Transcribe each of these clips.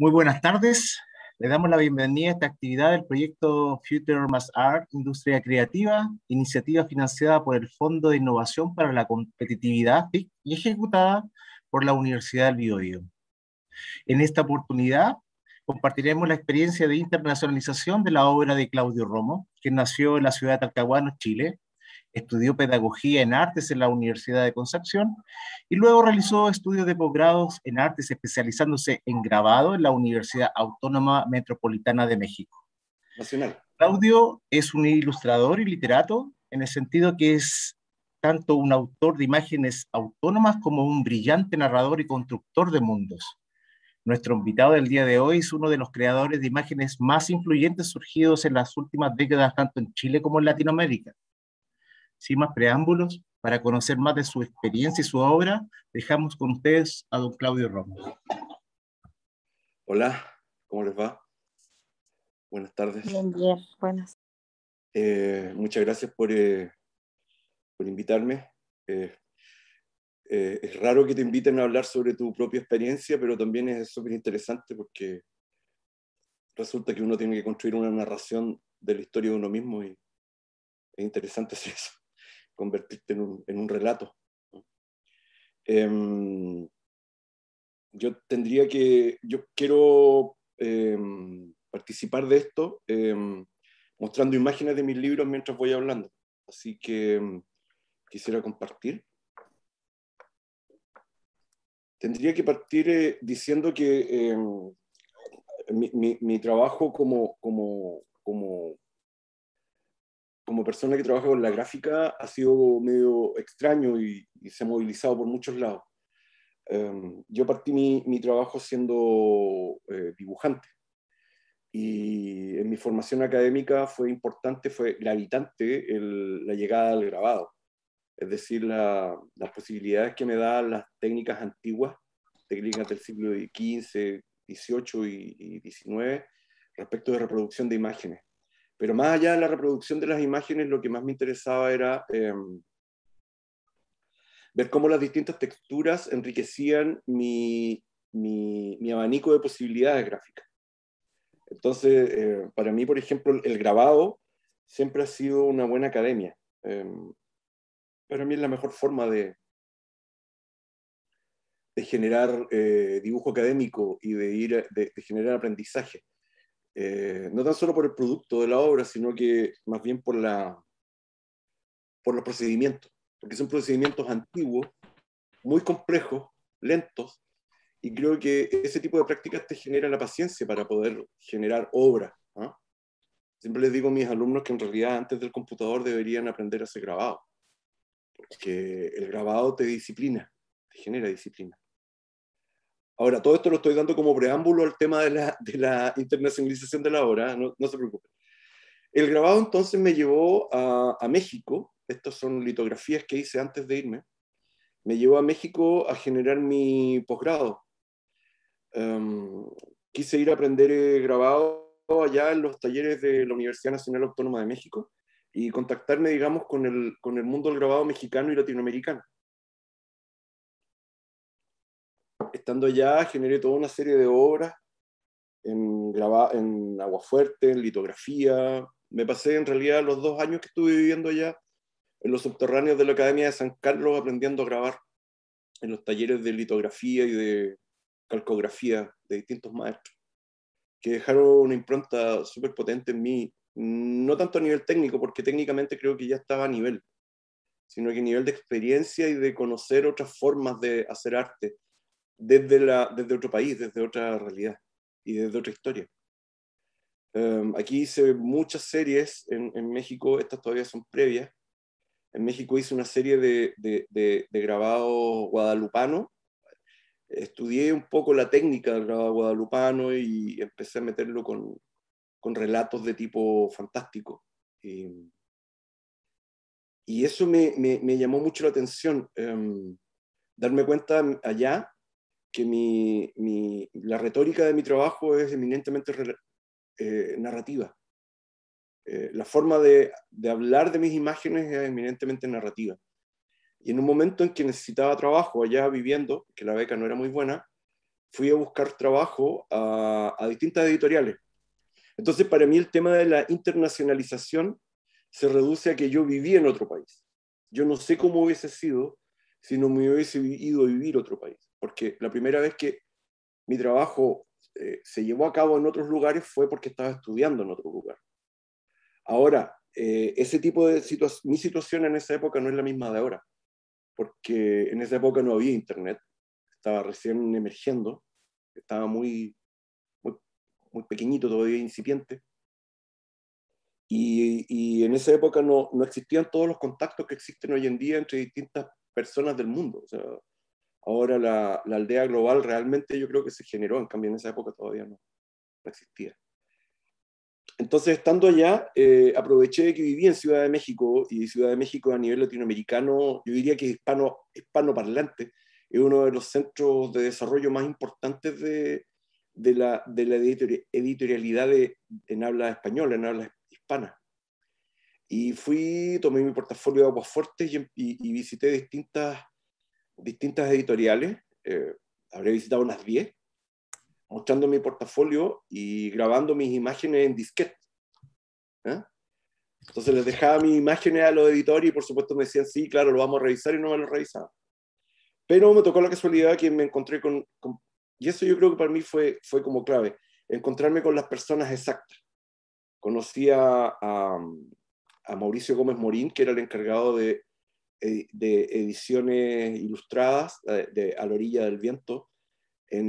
Muy buenas tardes. Le damos la bienvenida a esta actividad del proyecto Future Mass Art, Industria Creativa, iniciativa financiada por el Fondo de Innovación para la Competitividad FIC y ejecutada por la Universidad del Biobío. En esta oportunidad compartiremos la experiencia de internacionalización de la obra de Claudio Romo, que nació en la ciudad de Talcahuano, Chile. Estudió pedagogía en artes en la Universidad de Concepción y luego realizó estudios de posgrados en artes especializándose en grabado en la Universidad Autónoma Metropolitana de México. Nacional. Claudio es un ilustrador y literato en el sentido que es tanto un autor de imágenes autónomas como un brillante narrador y constructor de mundos. Nuestro invitado del día de hoy es uno de los creadores de imágenes más influyentes surgidos en las últimas décadas tanto en Chile como en Latinoamérica. Sin más preámbulos, para conocer más de su experiencia y su obra, dejamos con ustedes a don Claudio Romo. Hola, ¿cómo les va? Buenas tardes. Bien, buenas. Muchas gracias por invitarme. Es raro que te inviten a hablar sobre tu propia experiencia, pero también es súper interesante porque resulta que uno tiene que construir una narración de la historia de uno mismo y es interesante hacer eso, convertirte en un relato. Yo quiero participar de esto mostrando imágenes de mis libros mientras voy hablando. Así que quisiera compartir. Tendría que partir diciendo que mi trabajo como persona que trabaja con la gráfica ha sido medio extraño y se ha movilizado por muchos lados. Yo partí mi trabajo siendo dibujante y en mi formación académica fue importante, fue gravitante la llegada al grabado, es decir, las posibilidades que me dan las técnicas antiguas, técnicas del siglo XV, XVIII y XIX respecto de reproducción de imágenes. Pero más allá de la reproducción de las imágenes, lo que más me interesaba era ver cómo las distintas texturas enriquecían mi abanico de posibilidades gráficas. Entonces, para mí, por ejemplo, el grabado siempre ha sido una buena academia. Para mí es la mejor forma de generar dibujo académico y de generar aprendizaje. No tan solo por el producto de la obra, sino que más bien por los procedimientos, porque son procedimientos antiguos, muy complejos, lentos, y creo que ese tipo de prácticas te genera la paciencia para poder generar obra, ¿no? Siempre les digo a mis alumnos que en realidad antes del computador deberían aprender a hacer grabado, porque el grabado te disciplina, te genera disciplina. Ahora, todo esto lo estoy dando como preámbulo al tema de la internacionalización de la obra, no se preocupen. El grabado entonces me llevó a México. Estas son litografías que hice antes de irme. Me llevó a México a generar mi posgrado. Quise ir a aprender grabado allá en los talleres de la Universidad Nacional Autónoma de México y contactarme, digamos, con el mundo del grabado mexicano y latinoamericano. Estando allá, generé toda una serie de obras en aguafuerte, en litografía. Me pasé en realidad los 2 años que estuve viviendo allá en los subterráneos de la Academia de San Carlos aprendiendo a grabar en los talleres de litografía y de calcografía de distintos maestros, que dejaron una impronta súper potente en mí, no tanto a nivel técnico, porque técnicamente creo que ya estaba a nivel, sino que a nivel de experiencia y de conocer otras formas de hacer arte desde otro país, desde otra realidad y desde otra historia. Aquí hice muchas series en México, estas todavía son previas. En México hice una serie de grabado guadalupano. Estudié un poco la técnica del grabado guadalupano y empecé a meterlo con relatos de tipo fantástico. Y eso me llamó mucho la atención, darme cuenta allá que la retórica de mi trabajo es eminentemente narrativa. La forma de hablar de mis imágenes es eminentemente narrativa. Y en un momento en que necesitaba trabajo allá viviendo, que la beca no era muy buena, fui a buscar trabajo a distintas editoriales. Entonces, para mí el tema de la internacionalización se reduce a que yo viví en otro país. Yo no sé cómo hubiese sido si no me hubiese ido a vivir a otro país, porque la primera vez que mi trabajo se llevó a cabo en otros lugares fue porque estaba estudiando en otro lugar. Ahora, ese tipo de mi situación en esa época no es la misma de ahora, porque en esa época no había internet, estaba recién emergiendo, estaba muy, muy pequeñito, todavía incipiente, y en esa época no existían todos los contactos que existen hoy en día entre distintas personas del mundo. O sea, ahora la aldea global realmente yo creo que se generó, en cambio en esa época todavía no existía. Entonces, estando allá, aproveché que vivía en Ciudad de México, y Ciudad de México a nivel latinoamericano, yo diría que hispanoparlante, es uno de los centros de desarrollo más importantes de la editorialidad en habla española, en habla hispana. Y tomé mi portafolio de Aguasfuertes y visité distintas editoriales, habré visitado unas 10, mostrando mi portafolio y grabando mis imágenes en disquete. ¿Eh? Entonces les dejaba mis imágenes a los editores y por supuesto me decían, sí, claro, lo vamos a revisar, y no me lo revisaban. Pero me tocó la casualidad que me encontré y eso yo creo que para mí fue como clave, encontrarme con las personas exactas. Conocí a Mauricio Gómez Morín, que era el encargado de ediciones ilustradas A la orilla del viento, en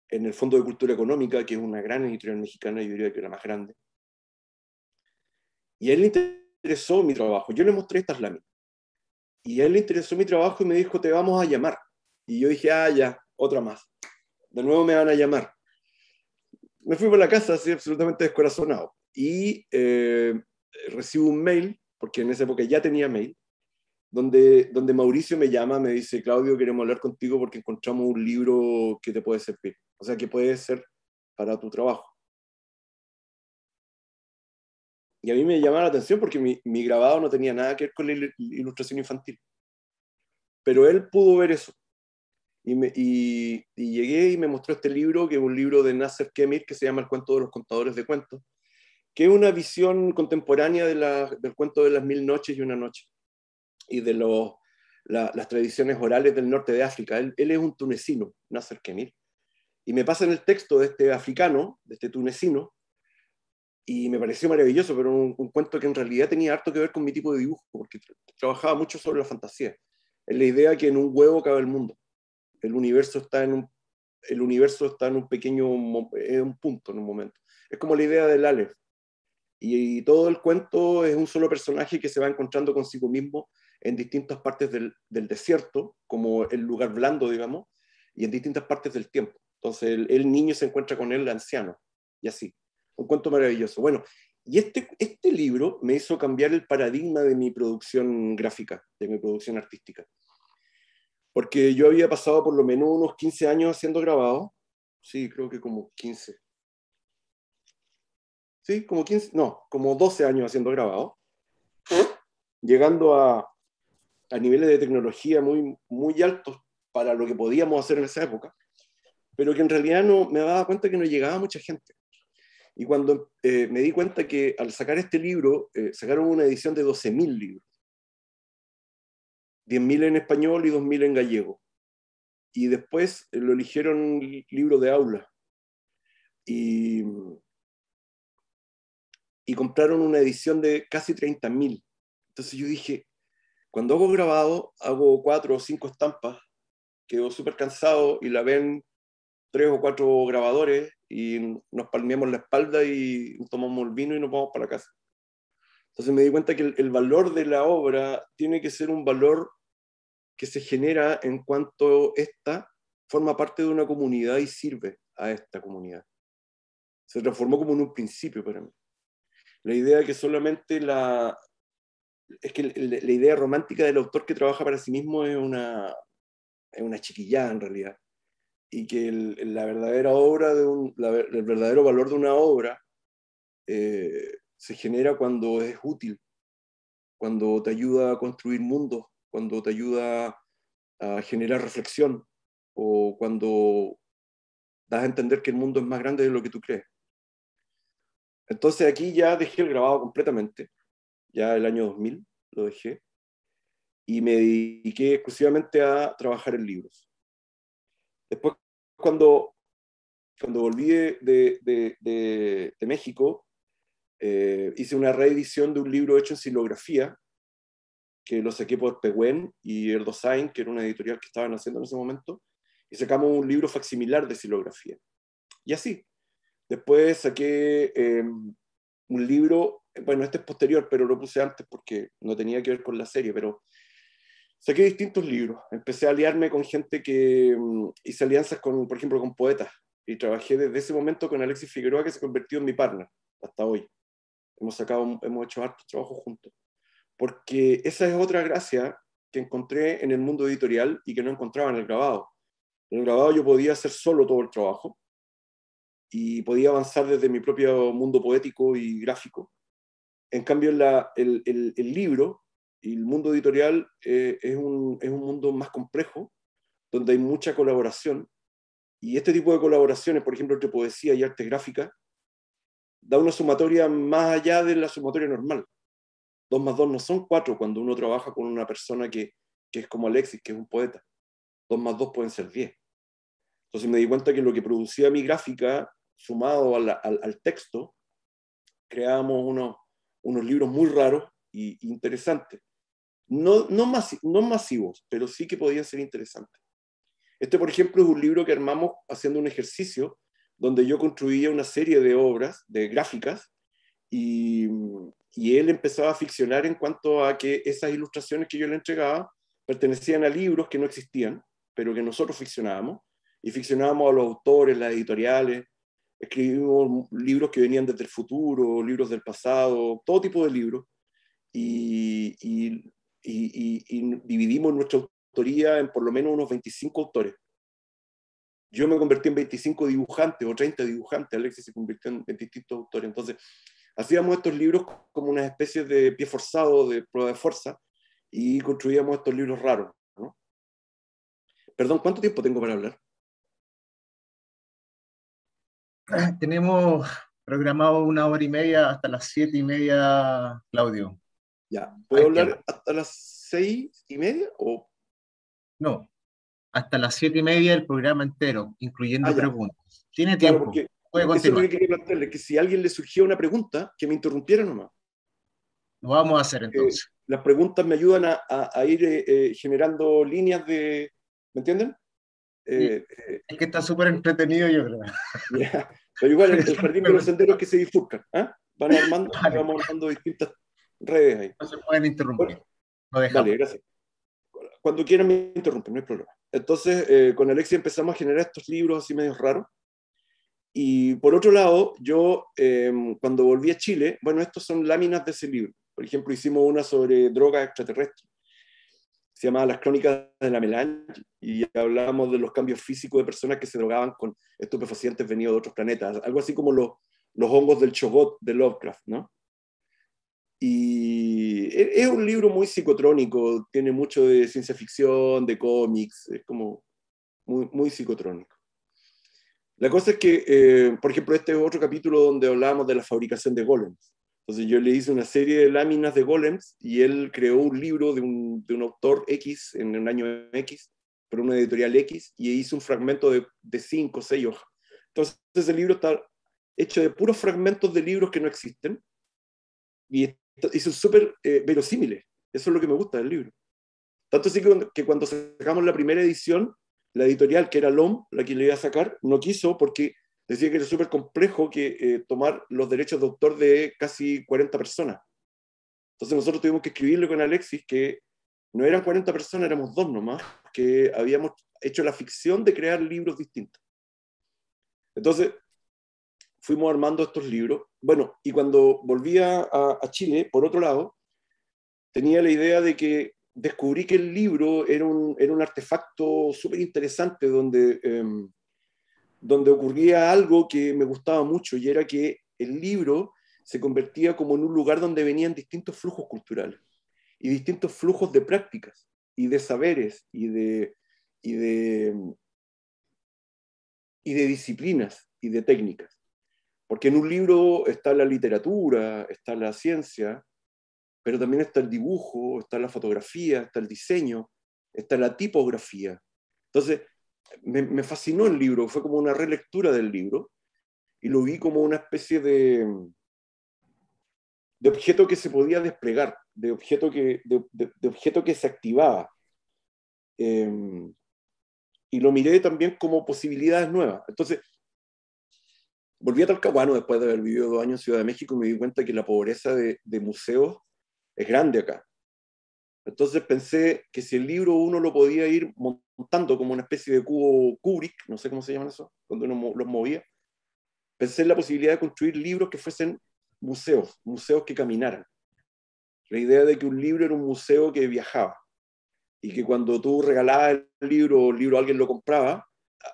el Fondo de Cultura Económica, que es una gran editorial mexicana, yo diría que la más grande. Y a él le interesó mi trabajo. Yo le mostré estas láminas. Y a él le interesó mi trabajo y me dijo, te vamos a llamar. Y yo dije, ya, otra más. De nuevo me van a llamar. Me fui por la casa así absolutamente descorazonado. Y recibo un mail, porque en esa época ya tenía mail, donde Mauricio me llama, me dice, Claudio, queremos hablar contigo porque encontramos un libro que te puede servir. O sea, que puede ser para tu trabajo. Y a mí me llamaba la atención porque mi grabado no tenía nada que ver con la ilustración infantil. Pero él pudo ver eso. Y llegué y me mostró este libro, que es un libro de Nasser Kemir, que se llama El cuento de los contadores de cuentos, que es una visión contemporánea del cuento de las 1000 noches y una noche, y de las tradiciones orales del norte de África. Él es un tunecino, Nasser Kemir, y me pasa en el texto de este africano, de este tunecino, y me pareció maravilloso, pero un cuento que en realidad tenía harto que ver con mi tipo de dibujo, porque trabajaba mucho sobre la fantasía. Es la idea que en un huevo cabe el mundo. El universo está en un pequeño, en un punto, en un momento. Es como la idea del Aleph. Y todo el cuento es un solo personaje que se va encontrando consigo mismo en distintas partes del desierto, como el lugar blando, digamos, y en distintas partes del tiempo. Entonces el niño se encuentra con el anciano, y así. Un cuento maravilloso. Bueno, y este libro me hizo cambiar el paradigma de mi producción gráfica, de mi producción artística. Porque yo había pasado por lo menos unos 15 años haciendo grabado. Sí, creo que como 15. Sí, como 15, no, como 12 años haciendo grabado. Llegando a niveles de tecnología muy, muy altos para lo que podíamos hacer en esa época, pero que en realidad no me daba cuenta que no llegaba mucha gente. Y cuando me di cuenta que al sacar este libro, sacaron una edición de 12.000 libros, 10.000 en español y 2.000 en gallego. Y después lo eligieron libro de aula. Y compraron una edición de casi 30.000. Entonces yo dije, cuando hago grabado, hago 4 o 5 estampas, quedo súper cansado y la ven 3 o 4 grabadores y nos palmeamos la espalda y tomamos el vino y nos vamos para la casa. Entonces me di cuenta que el valor de la obra tiene que ser un valor que se genera en cuanto esta forma parte de una comunidad y sirve a esta comunidad. Se transformó como en un principio para mí. La idea de que solamente es que la idea romántica del autor que trabaja para sí mismo es una chiquillada en realidad. Y que la verdadera obra el verdadero valor de una obra se genera cuando es útil, cuando te ayuda a construir mundos, cuando te ayuda a generar reflexión, o cuando das a entender que el mundo es más grande de lo que tú crees. Entonces aquí ya dejé el grabado completamente, ya el año 2000 lo dejé, y me dediqué exclusivamente a trabajar en libros. Después, cuando volví de México, hice una reedición de un libro hecho en silografía, que lo saqué por Pehuen y Erdosain, que era una editorial que estaban haciendo en ese momento, y sacamos un libro facsimilar de silografía. Y así. Después saqué un libro, bueno, este es posterior, pero lo puse antes porque no tenía que ver con la serie, pero saqué distintos libros. Empecé a aliarme con gente que hice alianzas con, por ejemplo, con poetas. Y trabajé desde ese momento con Alexis Figueroa, que se convirtió en mi partner hasta hoy. Hemos hecho hartos trabajos juntos. Porque esa es otra gracia que encontré en el mundo editorial y que no encontraba en el grabado. En el grabado yo podía hacer solo todo el trabajo y podía avanzar desde mi propio mundo poético y gráfico. En cambio, el libro y el mundo editorial es un mundo más complejo, donde hay mucha colaboración. Y este tipo de colaboraciones, por ejemplo, entre poesía y arte gráfica, da una sumatoria más allá de la sumatoria normal. 2 más 2 no son 4 cuando uno trabaja con una persona que es como Alexis, que es un poeta. 2 más 2 pueden ser 10. Entonces me di cuenta que lo que producía mi gráfica, sumado al texto, creábamos unos libros muy raros e interesantes. No masivos, pero sí que podían ser interesantes. Este, por ejemplo, es un libro que armamos haciendo un ejercicio donde yo construía una serie de obras, de gráficas, y, y él empezaba a ficcionar en cuanto a que esas ilustraciones que yo le entregaba pertenecían a libros que no existían, pero que nosotros ficcionábamos, y ficcionábamos a los autores, las editoriales, escribimos libros que venían desde el futuro, libros del pasado, todo tipo de libros, y, y, y dividimos nuestra autoría en por lo menos unos 25 autores. Yo me convertí en 25 dibujantes o 30 dibujantes, Alexis se convirtió en distintos autores. Entonces, hacíamos estos libros como una especie de pie forzado, de prueba de fuerza, y construíamos estos libros raros, ¿no? Perdón, ¿cuánto tiempo tengo para hablar? Tenemos programado 1 hora y media hasta las 7:30, Claudio. Ya, ¿puedo Hay hablar tiempo. hasta las 6:30? O... No, hasta las 7:30 el programa entero, Ah, incluyendo ya, preguntas. Tiene claro, tiempo, porque puede eso es lo que continuar. quería plantearle, que si a alguien le surgía una pregunta, que me interrumpiera nomás. Lo vamos a hacer entonces. Las preguntas me ayudan a ir generando líneas de... ¿Me entienden? Y Eh, es que está súper entretenido, yo creo. ya. Pero igual el jardín de los senderos que se bifurcan, ¿ah? Van armando, Vale, vamos armando distintas redes ahí. no se pueden interrumpir. Bueno, Lo vale, dejamos. gracias. Cuando quieran me interrumpen, no hay problema. Entonces, con Alexia empezamos a generar estos libros así medios raros. Y por otro lado, yo cuando volví a Chile, bueno, estos son láminas de ese libro. Por ejemplo, hicimos una sobre drogas extraterrestres. Se llamaba Las Crónicas de la Melange, y hablábamos de los cambios físicos de personas que se drogaban con estupefacientes venidos de otros planetas, algo así como los hongos del Chogot de Lovecraft, ¿no? Y es un libro muy psicotrónico, tiene mucho de ciencia ficción, de cómics, es como muy, muy psicotrónico. La cosa es que, por ejemplo, este es otro capítulo donde hablábamos de la fabricación de golems. Entonces yo le hice una serie de láminas de golems y él creó un libro de un autor X en un año X, por una editorial X, y hizo un fragmento de 5 o 6 hojas. Entonces el libro está hecho de puros fragmentos de libros que no existen y son súper verosímiles. Eso es lo que me gusta del libro. Tanto así que cuando sacamos la primera edición, la editorial, que era LOM, la que le iba a sacar, no quiso porque decía que era súper complejo tomar los derechos de autor de casi 40 personas. Entonces nosotros tuvimos que escribirle con Alexis que no eran 40 personas, éramos 2 nomás, que habíamos hecho la ficción de crear libros distintos. Entonces fuimos armando estos libros. Bueno, y cuando volví a Chile, por otro lado, tenía la idea de que descubrí que el libro era un artefacto súper interesante donde ocurría algo que me gustaba mucho, y era que el libro se convertía como en un lugar donde venían distintos flujos culturales y distintos flujos de prácticas y de saberes y de y de disciplinas y de técnicas. Porque en un libro está la literatura, está la ciencia, pero también está el dibujo, está la fotografía, está el diseño, está la tipografía. Entonces, me fascinó el libro, fue como una relectura del libro, y lo vi como una especie de objeto que se podía desplegar, de objeto que se activaba. Y lo miré también como posibilidades nuevas. Entonces, volví a Talcahuano después de haber vivido 2 años en Ciudad de México y me di cuenta que la pobreza de museos es grande acá. Entonces pensé que si el libro uno lo podía ir montando como una especie de cubo Kubrick, no sé cómo se llaman eso, cuando uno los movía, pensé en la posibilidad de construir libros que fuesen museos, museos que caminaran. La idea de que un libro era un museo que viajaba y que cuando tú regalabas el libro o el libro alguien lo compraba,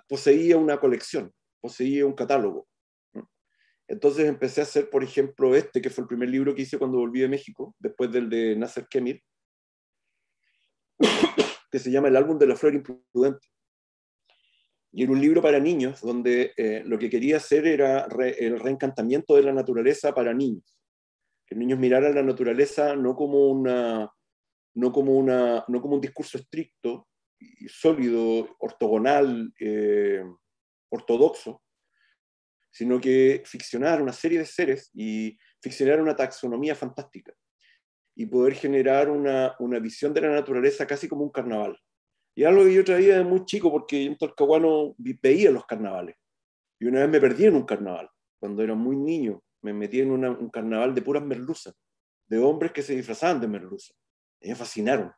poseía una colección, poseía un catálogo. Entonces empecé a hacer, por ejemplo, que fue el primer libro que hice cuando volví de México, después del de Nasser Kemir, que se llama El álbum de la flor imprudente. Y era un libro para niños, donde lo que quería hacer era el reencantamiento de la naturaleza para niños. Que los niños miraran la naturaleza no como un discurso estricto, y sólido, ortogonal, ortodoxo, sino que ficcionar una serie de seres y ficcionar una taxonomía fantástica y poder generar una visión de la naturaleza casi como un carnaval. Y algo que yo traía de muy chico, porque yo en Talcahuano veía los carnavales. Y una vez me perdí en un carnaval, cuando era muy niño. Me metí en un carnaval de puras merluzas, de hombres que se disfrazaban de merluzas. Y me fascinaron.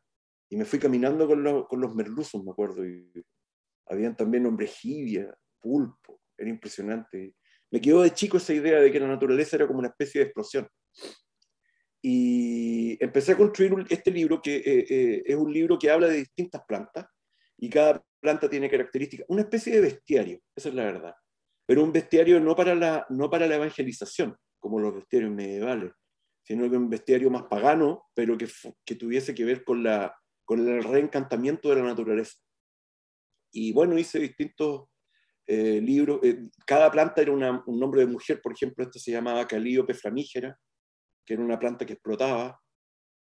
Y me fui caminando con los merluzos, me acuerdo. Y habían también hombres jibia, pulpo. Era impresionante. Me quedó de chico esa idea de que la naturaleza era como una especie de explosión. Y empecé a construir este libro, que es un libro que habla de distintas plantas, y cada planta tiene características, una especie de bestiario, esa es la verdad, pero un bestiario no para la evangelización, como los bestiarios medievales, sino que un bestiario más pagano, pero que tuviese que ver con el reencantamiento de la naturaleza. Y bueno, hice distintos libros, cada planta era un nombre de mujer, por ejemplo, esta se llamaba Calíope flamígera, que era una planta que explotaba,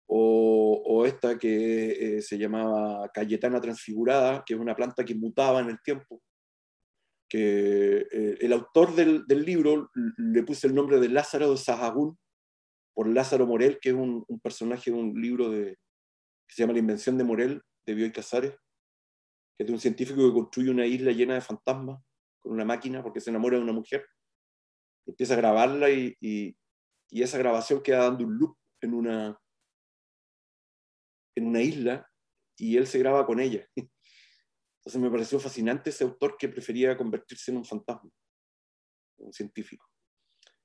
o esta que se llamaba Cayetana transfigurada, que es una planta que mutaba en el tiempo, que el autor del libro le puse el nombre de Lázaro de Sahagún, por Lázaro Morel, que es un personaje de un libro que se llama La invención de Morel, de Bioy Casares, que es de un científico que construye una isla llena de fantasmas con una máquina porque se enamora de una mujer, empieza a grabarla y esa grabación queda dando un loop en una isla y él se graba con ella. Entonces me pareció fascinante ese autor que prefería convertirse en un fantasma, un científico.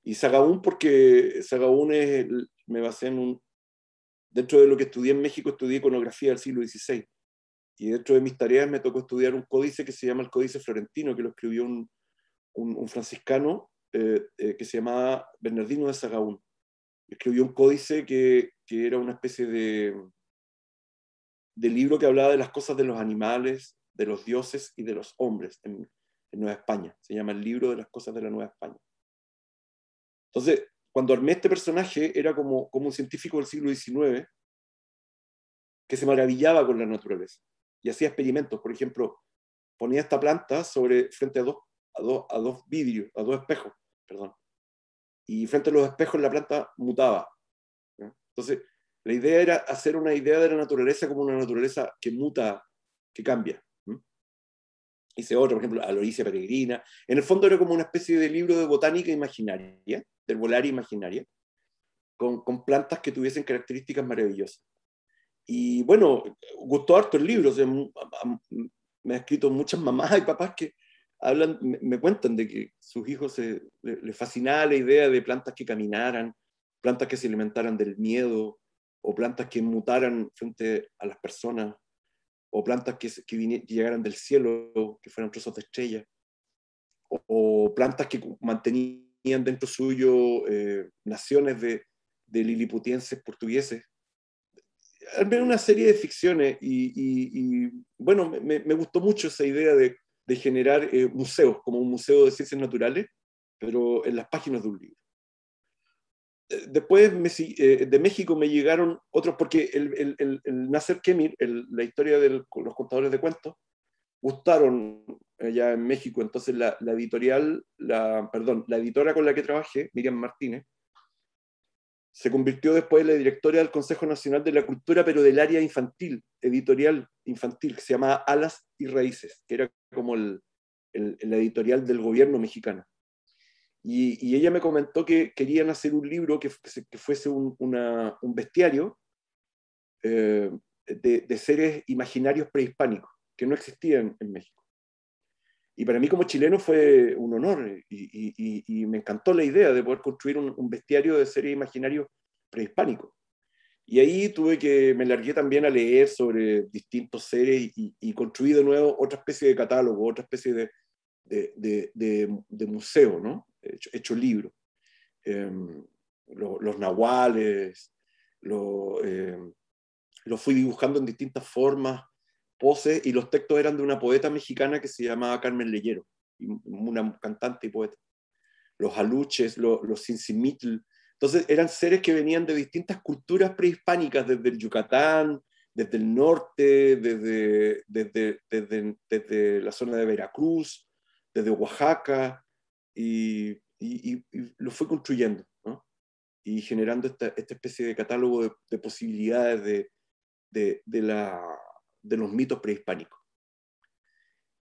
Y Sahagún, porque Sahagún me basé dentro de lo que estudié en México, estudié iconografía del siglo XVI. Y dentro de mis tareas me tocó estudiar un códice que se llama el Códice Florentino, que lo escribió un franciscano que se llamaba Bernardino de Sahagún. Escribió un códice que era una especie de libro que hablaba de las cosas de los animales, de los dioses y de los hombres en Nueva España. Se llama el libro de las cosas de la Nueva España. Entonces, cuando armé este personaje, era como un científico del siglo XIX que se maravillaba con la naturaleza y hacía experimentos. Por ejemplo, ponía esta planta frente a dos vidrios, a dos espejos, perdón. Y frente a los espejos la planta mutaba, ¿no? Entonces, la idea era hacer una idea de la naturaleza como una naturaleza que muta, que cambia. Hice otro, por ejemplo, Aloysia peregrina. En el fondo era como una especie de libro de botánica imaginaria, del volaria imaginaria, con plantas que tuviesen características maravillosas. Y bueno, gustó harto el libro. O sea, me ha escrito muchas mamás y papás que me cuentan de que sus hijos les fascinaba la idea de plantas que caminaran, plantas que se alimentaran del miedo, o plantas que mutaran frente a las personas, o plantas que llegaran del cielo, que fueran trozos de estrellas, o plantas que mantenían dentro suyo naciones de liliputienses portugueses. Al menos una serie de ficciones y bueno, me gustó mucho esa idea de generar museos, como un museo de ciencias naturales, pero en las páginas de un libro. Después de México me llegaron otros, porque el Nasser Kemir, la historia de los contadores de cuentos, gustaron allá en México. Entonces la editora con la que trabajé, Miriam Martínez, se convirtió después en la directora del Consejo Nacional de la Cultura, pero del área infantil, editorial infantil, que se llamaba Alas y Raíces, que era como la editorial del gobierno mexicano. Y ella me comentó que querían hacer un libro que fuese un bestiario de seres imaginarios prehispánicos, que no existían en México. Y para mí como chileno fue un honor, y me encantó la idea de poder construir un bestiario de seres imaginarios prehispánicos. Y ahí me largué también a leer sobre distintos seres y construí de nuevo otra especie de catálogo, otra especie de museo, ¿no? Hecho libro. Los nahuales, lo fui dibujando en distintas formas, poses, y los textos eran de una poeta mexicana que se llamaba Carmen Leyero, una cantante y poeta. Los aluches, los cincimitl. Entonces eran seres que venían de distintas culturas prehispánicas, desde el Yucatán, desde el norte, desde la zona de Veracruz, desde Oaxaca, y lo fui construyendo, ¿no? Y generando esta especie de catálogo de posibilidades de los mitos prehispánicos.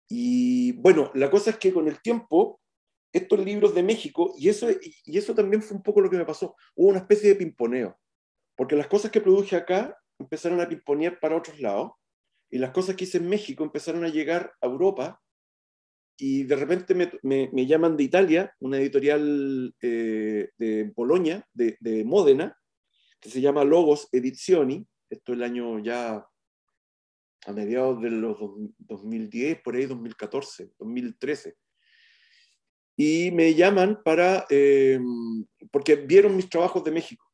Y bueno, la cosa es que con el tiempo, estos libros de México, y eso también fue un poco lo que me pasó, hubo una especie de pimponeo, porque las cosas que produje acá empezaron a pimponear para otros lados, y las cosas que hice en México empezaron a llegar a Europa, y de repente me llaman de Italia, una editorial de Bolonia, de Módena, que se llama Logos Edizioni. Esto es el año ya a mediados de los 2010, por ahí 2014, 2013. Y me llaman porque vieron mis trabajos de México.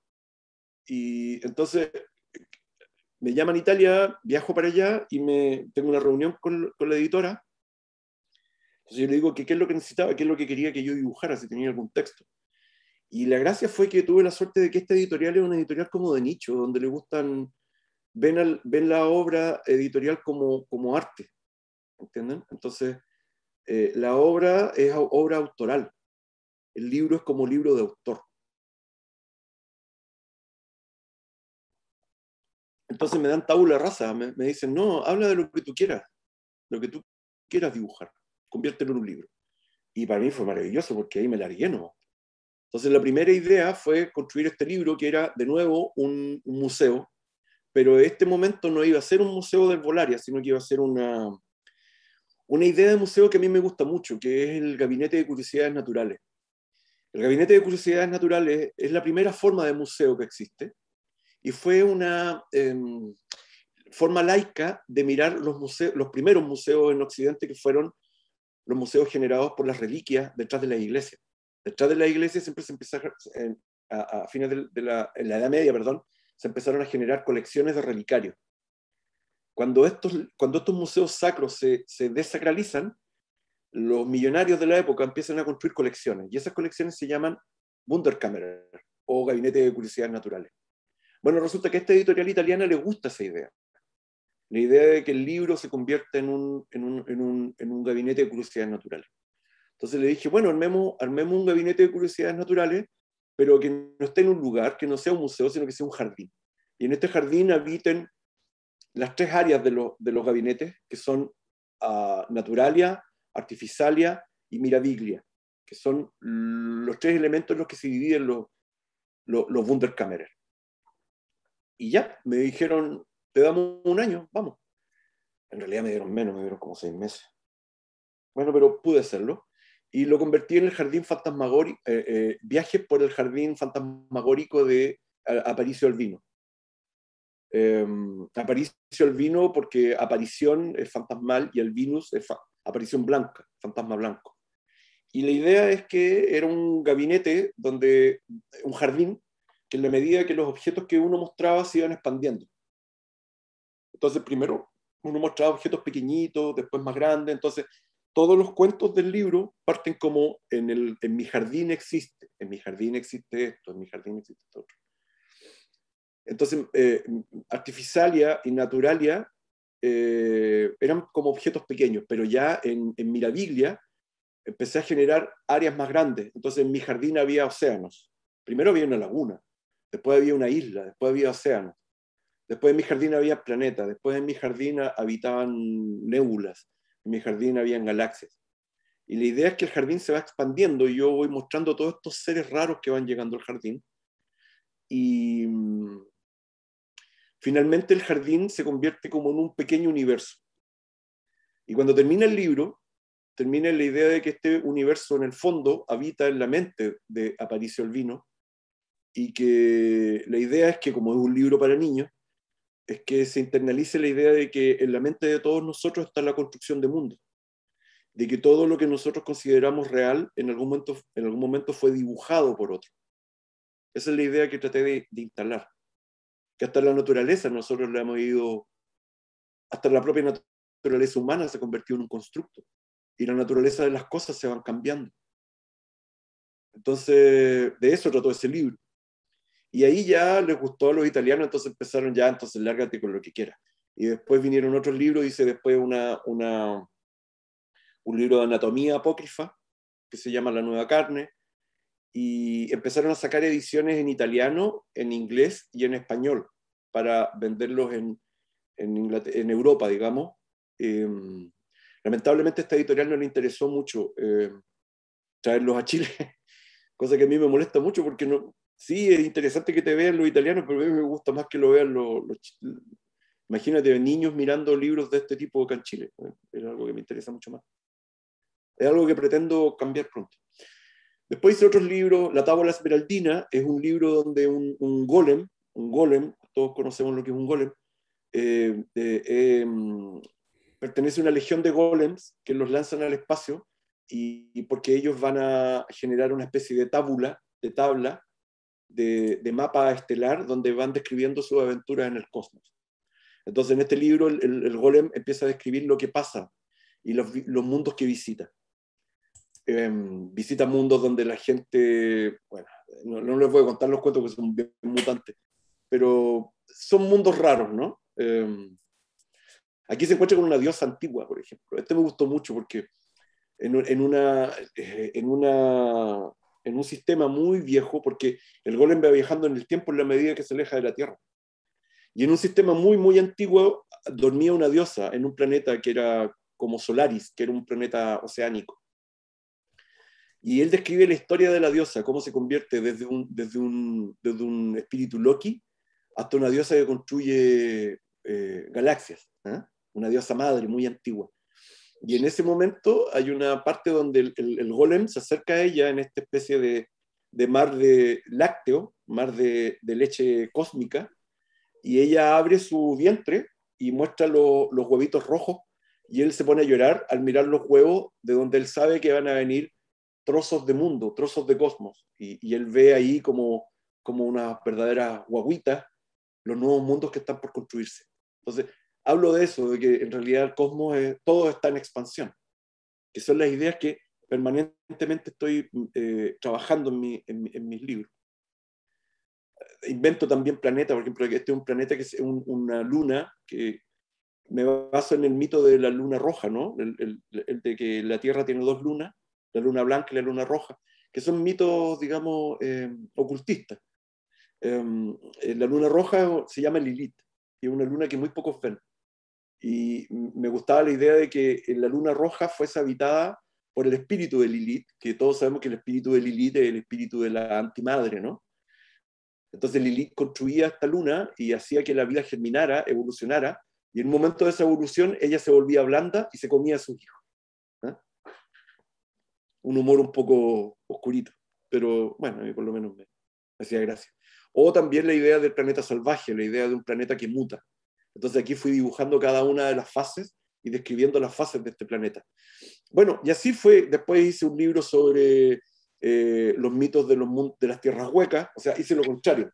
Y entonces me llaman a Italia, viajo para allá y tengo una reunión con la editora. Entonces yo le digo que qué es lo que necesitaba, qué es lo que quería que yo dibujara, si tenía algún texto. Y la gracia fue que tuve la suerte de que esta editorial es una editorial como de nicho, donde le gustan, ven la obra editorial como arte, ¿entienden? Entonces, la obra es obra autoral, el libro es como libro de autor. Entonces me dan tabula rasa, me dicen, no, habla de lo que tú quieras dibujar, conviértelo en un libro. Y para mí fue maravilloso, porque ahí me largué, ¿no? Entonces la primera idea fue construir este libro, que era de nuevo un museo, pero en este momento no iba a ser un museo del Volaria, sino que iba a ser una idea de museo que a mí me gusta mucho, que es el Gabinete de Curiosidades Naturales. El Gabinete de Curiosidades Naturales es la primera forma de museo que existe, y fue una forma laica de mirar los primeros museos en Occidente, que fueron los museos generados por las reliquias detrás de las iglesias. Detrás de las iglesias siempre se empezaron, a fines en la Edad Media, perdón, se empezaron a generar colecciones de relicarios. Cuando estos museos sacros se desacralizan, los millonarios de la época empiezan a construir colecciones, y esas colecciones se llaman Wunderkammer, o Gabinete de Curiosidades Naturales. Bueno, resulta que a esta editorial italiana le gusta esa idea. La idea de que el libro se convierta en un gabinete de curiosidades naturales. Entonces le dije, bueno, armemos un gabinete de curiosidades naturales, pero que no esté en un lugar, que no sea un museo, sino que sea un jardín. Y en este jardín habiten las tres áreas de los gabinetes, que son Naturalia, Artificialia y Miraviglia, que son los tres elementos en los que se dividen los Wunderkammerer. Y ya, me dijeron, te damos un año, vamos. En realidad me dieron menos, me dieron como 6 meses. Bueno, pero pude hacerlo. Y lo convertí en el jardín fantasmagórico, viajes por el jardín fantasmagórico de Aparicio Albino. Aparicio Albino porque aparición es fantasmal y Albinus es aparición blanca, fantasma blanco. Y la idea es que era un gabinete, un jardín, que en la medida que los objetos que uno mostraba se iban expandiendo. Entonces primero uno mostraba objetos pequeñitos, después más grandes, entonces todos los cuentos del libro parten como en mi jardín existe, en mi jardín existe esto, en mi jardín existe esto otro. Entonces, Artificialia y Naturalia eran como objetos pequeños, pero ya en Mirabilia empecé a generar áreas más grandes. Entonces en mi jardín había océanos. Primero había una laguna, después había una isla, después había océanos. Después en mi jardín había planetas, después en mi jardín habitaban nébulas, en mi jardín habían galaxias. Y la idea es que el jardín se va expandiendo y yo voy mostrando todos estos seres raros que van llegando al jardín. Y finalmente el jardín se convierte como en un pequeño universo. Y cuando termina el libro, termina en la idea de que este universo en el fondo habita en la mente de Aparicio Albino y que la idea es que, como es un libro para niños, es que se internalice la idea de que en la mente de todos nosotros está la construcción de mundo, de que todo lo que nosotros consideramos real en algún momento fue dibujado por otro. Esa es la idea que traté de instalar, que hasta la naturaleza nosotros la hemos ido, hasta la propia naturaleza humana se convirtió en un constructo, y la naturaleza de las cosas se van cambiando. Entonces, de eso trató ese libro. Y ahí ya les gustó a los italianos, entonces empezaron ya, entonces lárgate con lo que quieras. Y después vinieron otros libros, hice después un libro de anatomía apócrifa, que se llama La Nueva Carne, y empezaron a sacar ediciones en italiano, en inglés y en español, para venderlos en Europa, digamos. Lamentablemente a esta editorial no le interesó mucho traerlos a Chile, cosa que a mí me molesta mucho porque no, sí, es interesante que te vean los italianos, pero a mí me gusta más que lo vean imagínate, niños mirando libros de este tipo acá en Chile. Es algo que me interesa mucho más. Es algo que pretendo cambiar pronto. Después hice otros libros. La Tábola Esmeraldina es un libro donde un golem, todos conocemos lo que es un golem, pertenece a una legión de golems que los lanzan al espacio y porque ellos van a generar una especie de tabla de mapa estelar donde van describiendo sus aventuras en el cosmos. Entonces en este libro el golem empieza a describir lo que pasa y los mundos que visita. Visita mundos donde la gente, bueno, no les voy a contar los cuentos porque son bien mutantes, pero son mundos raros, ¿no? Aquí se encuentra con una diosa antigua, por ejemplo. Este me gustó mucho porque en un sistema muy viejo, porque el golem va viajando en el tiempo en la medida que se aleja de la Tierra. Y en un sistema muy, muy antiguo dormía una diosa en un planeta que era como Solaris, que era un planeta oceánico. Y él describe la historia de la diosa, cómo se convierte desde un espíritu Loki hasta una diosa que construye galaxias, ¿eh? Una diosa madre muy antigua. Y en ese momento hay una parte donde el golem se acerca a ella en esta especie de mar de lácteo, mar de leche cósmica, y ella abre su vientre y muestra los huevitos rojos, y él se pone a llorar al mirar los huevos de donde él sabe que van a venir trozos de mundo, trozos de cosmos, y él ve ahí como unas verdaderas guaguitas los nuevos mundos que están por construirse. Entonces, hablo de eso, de que en realidad el cosmos, todo está en expansión, que son las ideas que permanentemente estoy trabajando en mis libros. Invento también planetas, por ejemplo, este es un planeta que es una luna, que me baso en el mito de la luna roja, ¿no? El de que la Tierra tiene dos lunas, la luna blanca y la luna roja, que son mitos, digamos, ocultistas. La luna roja se llama Lilith, y es una luna que muy pocos ven. Y me gustaba la idea de que la luna roja fuese habitada por el espíritu de Lilith, que todos sabemos que el espíritu de Lilith es el espíritu de la antimadre, ¿no? Entonces Lilith construía esta luna y hacía que la vida germinara, evolucionara, y en un momento de esa evolución ella se volvía blanda y se comía a sus hijos. ¿Eh? Un humor un poco oscurito, pero bueno, a mí por lo menos me hacía gracia. O también la idea del planeta salvaje, la idea de un planeta que muta. Entonces aquí fui dibujando cada una de las fases y describiendo las fases de este planeta. Bueno, y así fue. Después hice un libro sobre los mitos de las tierras huecas, o sea, hice lo contrario.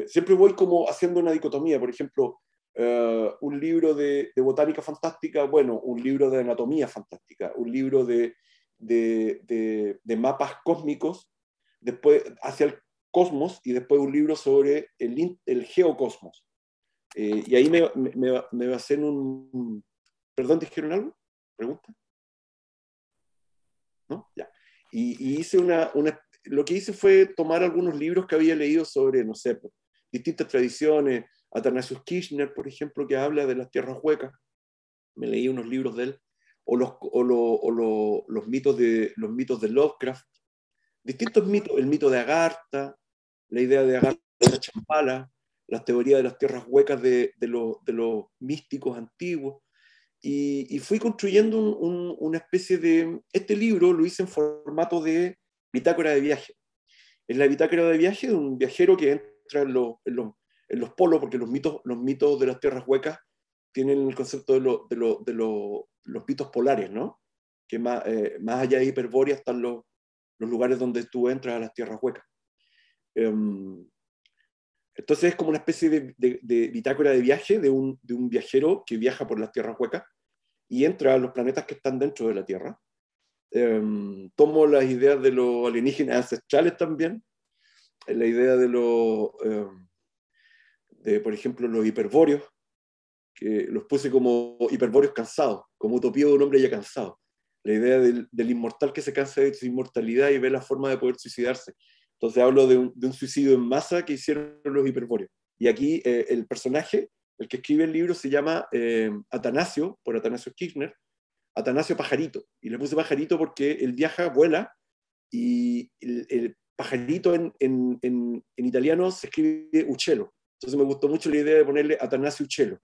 Siempre voy como haciendo una dicotomía. Por ejemplo, un libro de botánica fantástica, bueno, un libro de anatomía fantástica, un libro de mapas cósmicos, después hacia el cosmos, y después un libro sobre el geocosmos. Y ahí me basé en un... ¿Perdón, dijeron algo? ¿Pregunta? ¿No? Ya. Y hice lo que hice fue tomar algunos libros que había leído sobre, no sé, distintas tradiciones. Athanasius Kirchner, por ejemplo, que habla de las tierras huecas. Me leí unos libros de él. Los mitos de Lovecraft. Distintos mitos. El mito de Agartha, la idea de Agartha Champala, las teorías de las tierras huecas de los místicos antiguos. Y fui construyendo una especie de... Este libro lo hice en formato de bitácora de viaje. Es la bitácora de viaje de un viajero que entra en los polos, porque los mitos de las tierras huecas tienen el concepto de los mitos polares, ¿no? Que más allá de Hiperbórea están los lugares donde tú entras a las tierras huecas. Entonces es como una especie de bitácora de viaje de un viajero que viaja por las tierras huecas y entra a los planetas que están dentro de la Tierra. Tomo las ideas de los alienígenas ancestrales también, la idea de por ejemplo, los hiperbóreos, que los puse como hiperbóreos cansados, como utopía de un hombre ya cansado. La idea del inmortal que se cansa de su inmortalidad y ve la forma de poder suicidarse. Entonces hablo de un suicidio en masa que hicieron los hiperbóreos. Y aquí el personaje, el que escribe el libro, se llama Atanasio, por Atanasio Kirchner, Atanasio Pajarito. Y le puse Pajarito porque él viaja, vuela, y el pajarito en italiano se escribe Uccello. Entonces me gustó mucho la idea de ponerle Atanasio Uccello.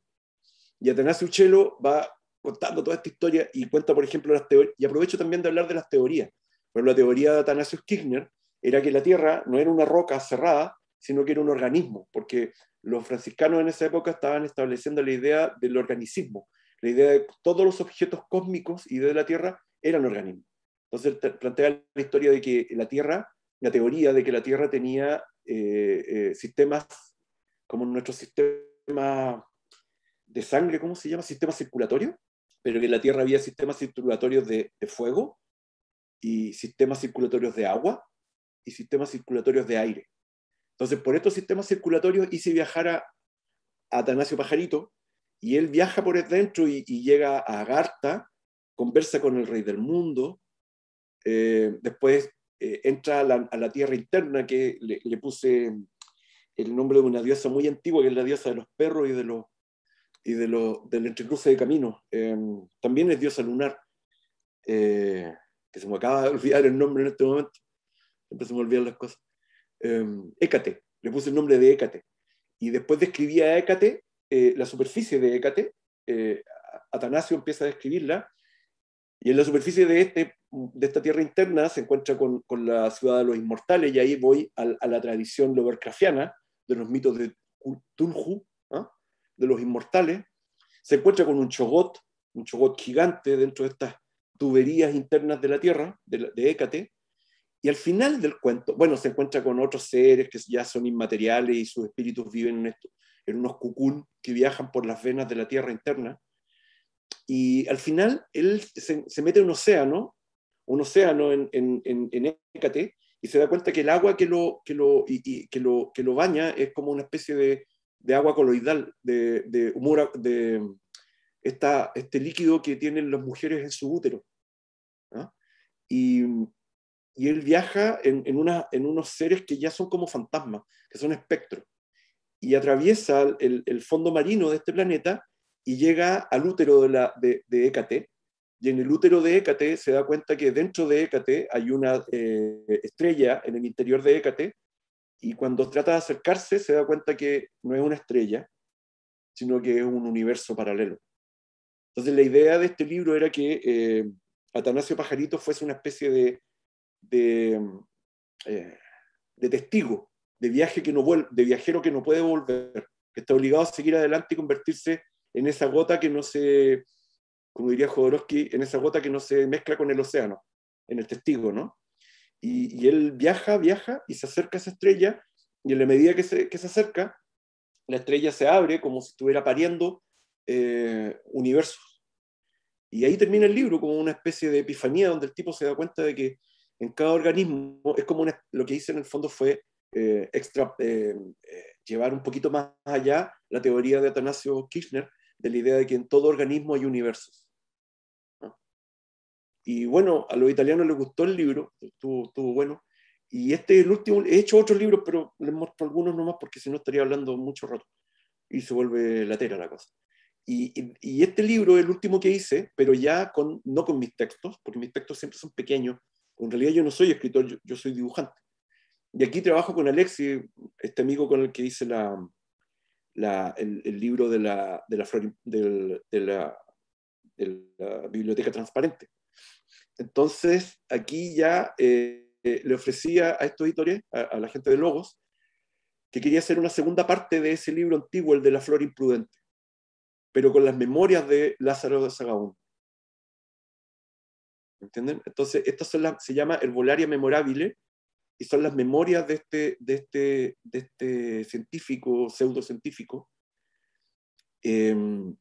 Y Atanasio Uccello va contando toda esta historia y cuenta, por ejemplo, las teorías. Y aprovecho también de hablar de las teorías. Pero la teoría de Atanasio Kirchner era que la Tierra no era una roca cerrada, sino que era un organismo, porque los franciscanos en esa época estaban estableciendo la idea del organicismo, la idea de que todos los objetos cósmicos y de la Tierra eran organismos. Entonces plantea la historia de que la Tierra, la teoría de que la Tierra tenía sistemas como nuestro sistema de sangre, ¿cómo se llama? Sistema circulatorio, pero que en la Tierra había sistemas circulatorios de fuego y sistemas circulatorios de agua y sistemas circulatorios de aire. Entonces, por estos sistemas circulatorios hice viajar a Atanasio Pajarito, y él viaja por dentro y llega a Agartha, conversa con el rey del mundo, después entra a la tierra interna, que le puse el nombre de una diosa muy antigua, que es la diosa de los perros del entrecruce de caminos. También es diosa lunar, que se me acaba de olvidar el nombre en este momento, siempre se me olvidan las cosas. Hécate, le puse el nombre de Hécate. Y después describía a Hécate, la superficie de Hécate. Atanasio empieza a describirla, y en la superficie de esta tierra interna se encuentra con la ciudad de los inmortales, y ahí voy a la tradición lovecraftiana de los mitos de Cthulhu, ¿eh? De los inmortales. Se encuentra con un chogot gigante dentro de estas tuberías internas de la tierra, de Hécate. Y al final del cuento, bueno, se encuentra con otros seres que ya son inmateriales y sus espíritus viven en unos cucún que viajan por las venas de la tierra interna. Y al final él se mete en un océano en Hécate, y se da cuenta que el agua que lo baña es como una especie de agua coloidal, de humor, este líquido que tienen las mujeres en su útero, ¿no? Y él viaja en unos seres que ya son como fantasmas, que son espectros, y atraviesa el fondo marino de este planeta y llega al útero de Hécate. Y en el útero de Hécate se da cuenta que dentro de Hécate hay una estrella en el interior de Hécate, y cuando trata de acercarse se da cuenta que no es una estrella, sino que es un universo paralelo. Entonces la idea de este libro era que Atanasio Pajarito fuese una especie de testigo, de viajero que no puede volver, que está obligado a seguir adelante y convertirse en esa gota que no se, como diría Jodorowsky, en esa gota que no se mezcla con el océano, en el testigo, ¿no? Y él viaja y se acerca a esa estrella, y en la medida que se acerca, la estrella se abre como si estuviera pariendo universos. Y ahí termina el libro como una especie de epifanía donde el tipo se da cuenta de que en cada organismo es como lo que hice en el fondo fue llevar un poquito más allá la teoría de Atanasio Kirchner de la idea de que en todo organismo hay universos, ¿no? Y bueno, a los italianos les gustó el libro, estuvo bueno. Y este es el último, he hecho otros libros, pero les muestro algunos nomás porque si no estaría hablando mucho rato y se vuelve latera la cosa. Y este libro es el último que hice, pero ya no con mis textos, porque mis textos siempre son pequeños. En realidad yo no soy escritor, yo soy dibujante. Y aquí trabajo con Alexis, este amigo con el que hice el libro de la biblioteca transparente. Entonces, aquí ya le ofrecía a estos editores, a la gente de Logos, que quería hacer una segunda parte de ese libro antiguo, el de la flor imprudente, pero con las memorias de Lázaro de Sagaún. ¿Entienden? Entonces, estas se llama Herbolaria Memorabile, y son las memorias de este científico, pseudocientífico, y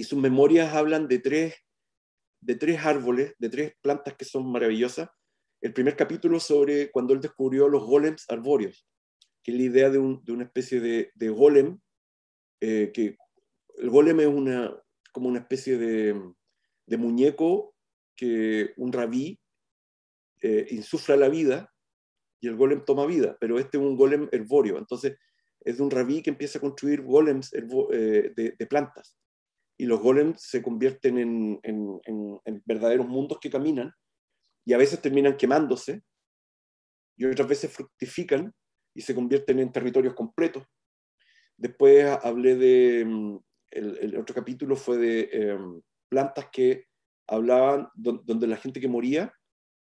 sus memorias hablan de tres árboles, de tres plantas que son maravillosas. El primer capítulo sobre cuando él descubrió los golems arbóreos, que es la idea de una especie de golem, que el golem es como una especie de muñeco que un rabí insufla la vida y el golem toma vida, pero este es un golem herbóreo. Entonces es de un rabí que empieza a construir golems de plantas. Y los golems se convierten en verdaderos mundos que caminan y a veces terminan quemándose y otras veces fructifican y se convierten en territorios completos. Después hablé el otro capítulo fue de plantas que hablaban, donde la gente que moría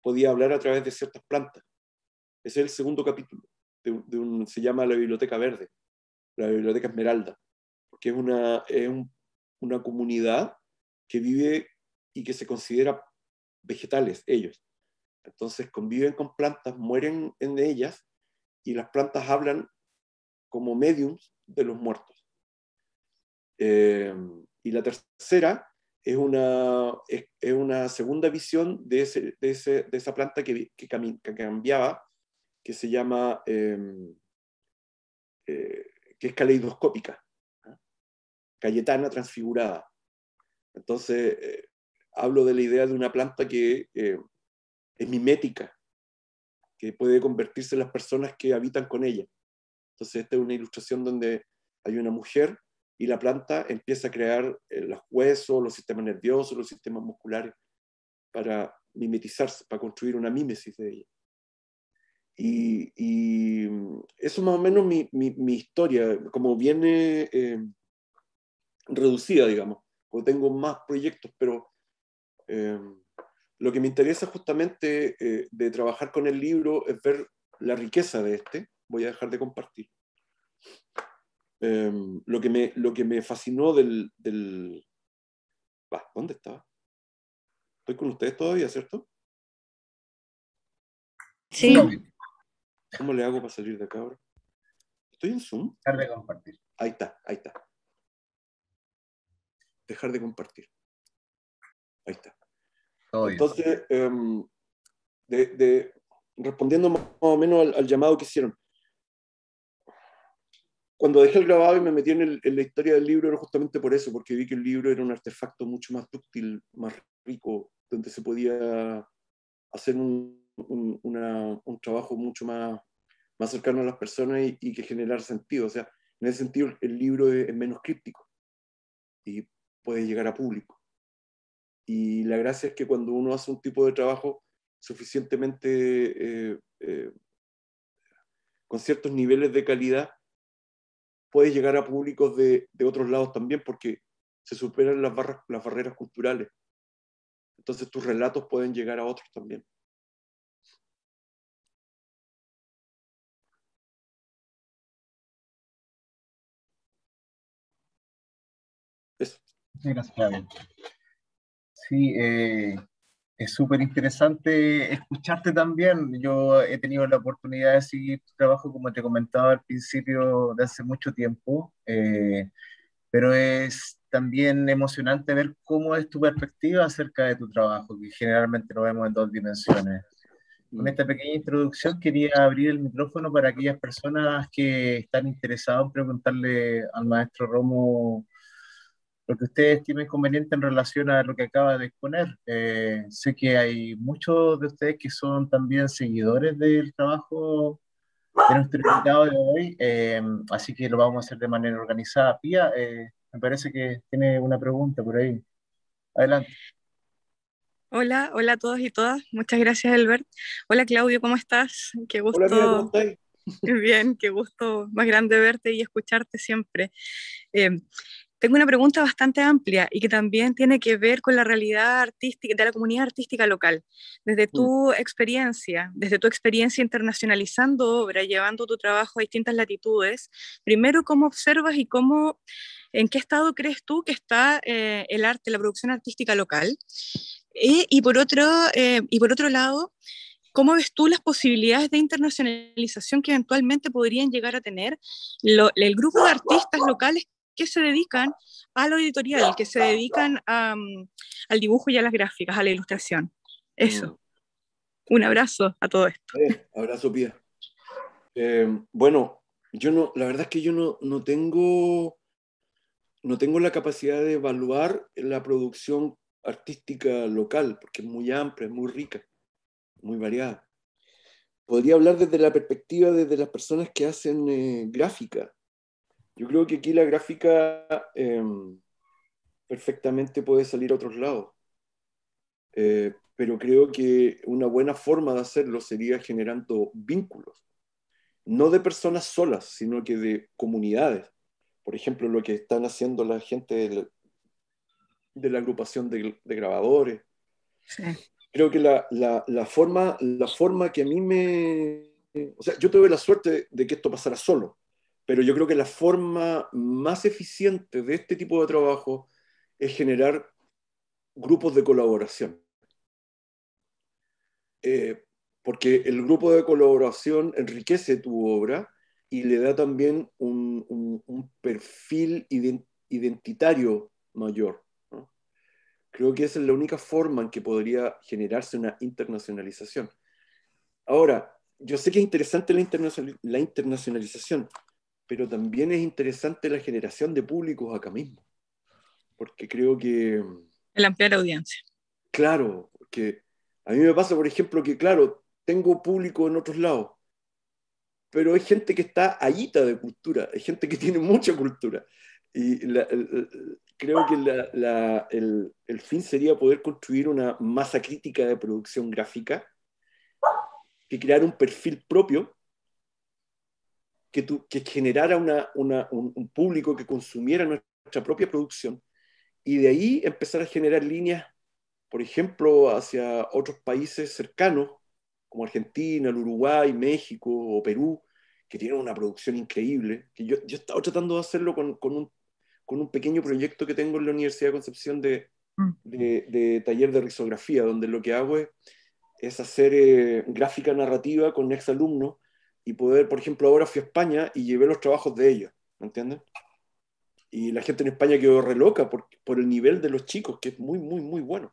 podía hablar a través de ciertas plantas. Ese es el segundo capítulo. Se llama la Biblioteca Verde, la Biblioteca Esmeralda, porque una comunidad que vive y que se considera vegetales, ellos. Entonces conviven con plantas, mueren en ellas, y las plantas hablan como mediums de los muertos. Y la tercera es una segunda visión de esa planta que cambiaba, que se llama, que es caleidoscópica, ¿no? Cayetana transfigurada. Entonces, hablo de la idea de una planta que es mimética, que puede convertirse en las personas que habitan con ella. Entonces, esta es una ilustración donde hay una mujer y la planta empieza a crear los huesos, los sistemas nerviosos, los sistemas musculares para mimetizarse, para construir una mímesis de ella. Y eso es más o menos mi historia, como viene reducida, digamos, porque tengo más proyectos, pero lo que me interesa justamente de trabajar con el libro es ver la riqueza de este. Voy a dejar de compartir. Lo que me fascinó ¿dónde estaba? Estoy con ustedes todavía, ¿cierto? Sí. ¿Cómo le hago para salir de acá ahora? ¿Estoy en Zoom? Dejar de compartir. Ahí está. Dejar de compartir. Ahí está. Todo entonces, respondiendo más o menos al llamado que hicieron, cuando dejé el grabado y me metí en la historia del libro era justamente por eso, porque vi que el libro era un artefacto mucho más dúctil, más rico, donde se podía hacer un trabajo mucho más cercano a las personas y que generar sentido. O sea, en ese sentido el libro es menos críptico y puede llegar a público. Y la gracia es que cuando uno hace un tipo de trabajo suficientemente con ciertos niveles de calidad, puede llegar a públicos de otros lados también, porque se superan las barreras culturales. Entonces tus relatos pueden llegar a otros también. Eso. Gracias, Flavio. Sí, Es súper interesante escucharte también. Yo he tenido la oportunidad de seguir tu trabajo, como te comentaba al principio, de hace mucho tiempo, pero es también emocionante ver cómo es tu perspectiva acerca de tu trabajo, que generalmente lo vemos en dos dimensiones. Con Mm. esta pequeña introducción quería abrir el micrófono para aquellas personas que están interesadas en preguntarle al maestro Romo lo que usted estime conveniente en relación a lo que acaba de exponer. Sé que hay muchos de ustedes que son también seguidores del trabajo de nuestro invitado de hoy, así que lo vamos a hacer de manera organizada. Pía, me parece que tiene una pregunta por ahí. Adelante. Hola, hola a todos y todas. Muchas gracias, Albert. Hola, Claudio, ¿cómo estás? Qué Hola, mira, ¿cómo gusto, estáis? bien, qué gusto más grande verte y escucharte siempre. Eh, Tengo una pregunta bastante amplia y que también tiene que ver con la realidad artística de la comunidad artística local. Mm. Desde tu experiencia internacionalizando obra, llevando tu trabajo a distintas latitudes, primero, ¿cómo observas y en qué estado crees tú que está el arte, la producción artística local? Y por otro lado, ¿cómo ves tú las posibilidades de internacionalización que eventualmente podrían llegar a tener el grupo de artistas locales que se dedican a lo editorial, que se dedican al dibujo y a las gráficas, a la ilustración? Mm. Eso. Un abrazo a todo esto. Abrazo, Pía. Bueno, yo no, la verdad es que yo no tengo la capacidad de evaluar la producción artística local, porque es muy amplia, es muy rica, muy variada. Podría hablar desde la perspectiva desde las personas que hacen gráfica. Yo creo que aquí la gráfica perfectamente puede salir a otros lados. Pero creo que una buena forma de hacerlo sería generando vínculos, no de personas solas, sino que de comunidades. Por ejemplo, lo que están haciendo la gente de la agrupación de grabadores. Sí. Creo que la forma que a mí me... O sea, yo tuve la suerte de que esto pasara solo, pero yo creo que la forma más eficiente de este tipo de trabajo es generar grupos de colaboración. Eh, Porque el grupo de colaboración enriquece tu obra y le da también un perfil identitario mayor, ¿no? Creo que esa es la única forma en que podría generarse una internacionalización. Ahora, yo sé que es interesante la internacionalización, pero también es interesante la generación de públicos acá mismo, porque creo que, El ampliar audiencia. claro, que a mí me pasa, por ejemplo, que, claro, tengo público en otros lados, pero hay gente que está allita de cultura, hay gente que tiene mucha cultura. Y creo que el fin sería poder construir una masa crítica de producción gráfica, que crear un perfil propio, que generara un público que consumiera nuestra propia producción, y de ahí empezar a generar líneas, por ejemplo, hacia otros países cercanos, como Argentina, el Uruguay, México o Perú, que tienen una producción increíble, que yo he estado tratando de hacerlo con un pequeño proyecto que tengo en la Universidad de Concepción de taller de risografía, donde lo que hago es hacer gráfica narrativa con exalumnos y poder, por ejemplo, ahora fui a España y llevé los trabajos de ellos, ¿me entiendes? Y la gente en España quedó re loca por el nivel de los chicos, que es muy, muy, muy bueno.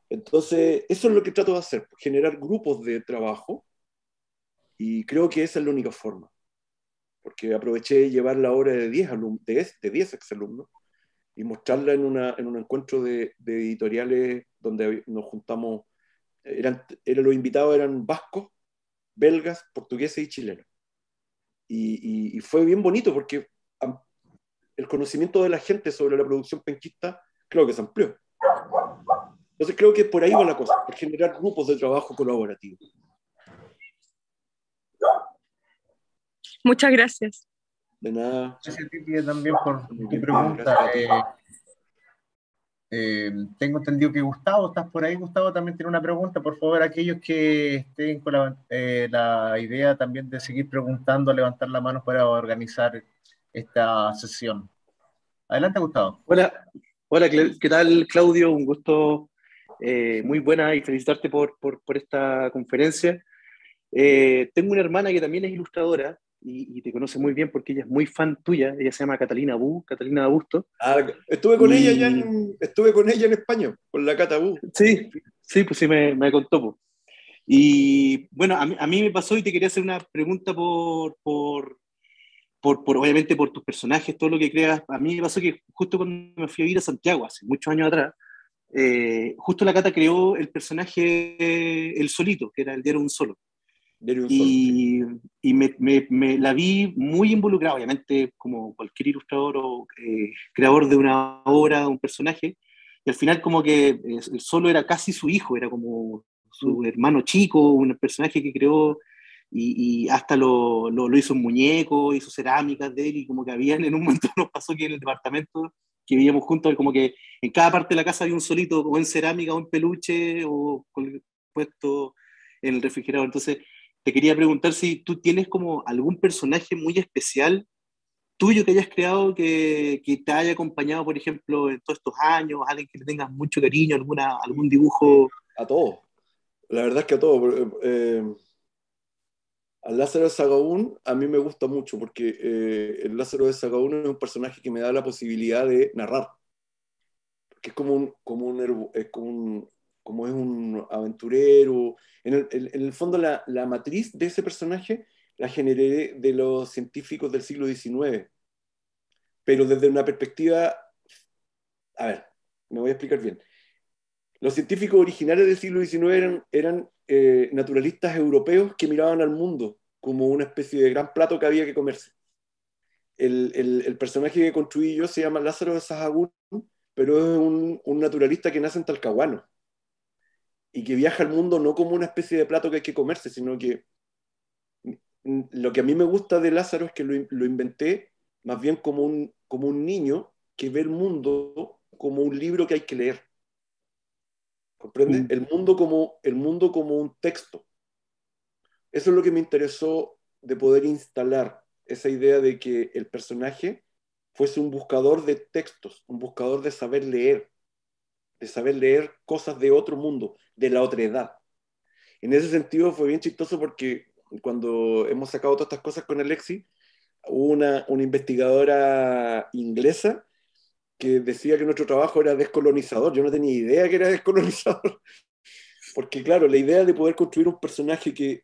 Entonces, eso es lo que trato de hacer, generar grupos de trabajo, y creo que esa es la única forma, porque aproveché de llevar la obra de 10 alumnos, de 10 exalumnos, y mostrarla en un encuentro de editoriales donde nos juntamos, los invitados eran vascos, belgas, portugueses y chilenos. Y fue bien bonito porque el conocimiento de la gente sobre la producción penquista creo que se amplió. Entonces creo que por ahí va la cosa, por generar grupos de trabajo colaborativo. Muchas gracias. De nada. Gracias a ti, Pía, también por Muy tu bien, Pía, pregunta. gracias a ti. Tengo entendido que Gustavo, ¿estás por ahí? Gustavo también tiene una pregunta. Por favor, aquellos que estén con la idea también de seguir preguntando, levantar la mano para organizar esta sesión. Adelante, Gustavo. Hola, hola, ¿qué tal, Claudio? Un gusto Muy buena y felicitarte por esta conferencia. Tengo una hermana que también es ilustradora y te conoce muy bien porque ella es muy fan tuya. Ella se llama Catalina Busto. Estuve con ella estuve con ella en España, con la Cata Bu. Sí, sí, pues sí, me contó. Pues. Y bueno, a mí me pasó y te quería hacer una pregunta obviamente por tus personajes, todo lo que creas. A mí me pasó que justo cuando me fui a vivir a Santiago, hace muchos años atrás, justo la Cata creó el personaje El Solito, que era el diario Un Solo. Y la vi muy involucrada, obviamente, como cualquier ilustrador o creador de una obra, de un personaje. Y al final como que el Solo era casi su hijo, era como su hermano chico, un personaje que creó y hasta lo hizo un muñeco, hizo cerámicas de él y como que habían, en un momento nos pasó que en el departamento que vivíamos juntos, como que en cada parte de la casa había un solito, o en cerámica, o en peluche, o puesto en el refrigerador. Entonces, te quería preguntar si tú tienes como algún personaje muy especial tuyo que hayas creado que te haya acompañado, por ejemplo, en todos estos años, alguien que le tengas mucho cariño, algún dibujo. A todos. La verdad es que a todos. Al Lázaro de Sagaún a mí me gusta mucho porque el Lázaro de Sagaún es un personaje que me da la posibilidad de narrar. Que es como es un aventurero. En el fondo, la matriz de ese personaje la generé de los científicos del siglo XIX, pero desde una perspectiva. A ver, me voy a explicar bien. Los científicos originales del siglo XIX eran naturalistas europeos que miraban al mundo como una especie de gran plato que había que comerse. El personaje que construí yo se llama Lázaro de Sahagún, pero es un naturalista que nace en Talcahuano y que viaja al mundo no como una especie de plato que hay que comerse, sino que lo que a mí me gusta de Lázaro es que lo inventé más bien como un niño que ve el mundo como un libro que hay que leer. ¿Comprende? El mundo como un texto. Eso es lo que me interesó de poder instalar esa idea de que el personaje fuese un buscador de textos, un buscador de saber leer cosas de otro mundo, de la otra edad. En ese sentido fue bien chistoso porque cuando hemos sacado todas estas cosas con Alexi, hubo una investigadora inglesa que decía que nuestro trabajo era descolonizador. Yo no tenía idea que era descolonizador. Porque claro, la idea de poder construir un personaje que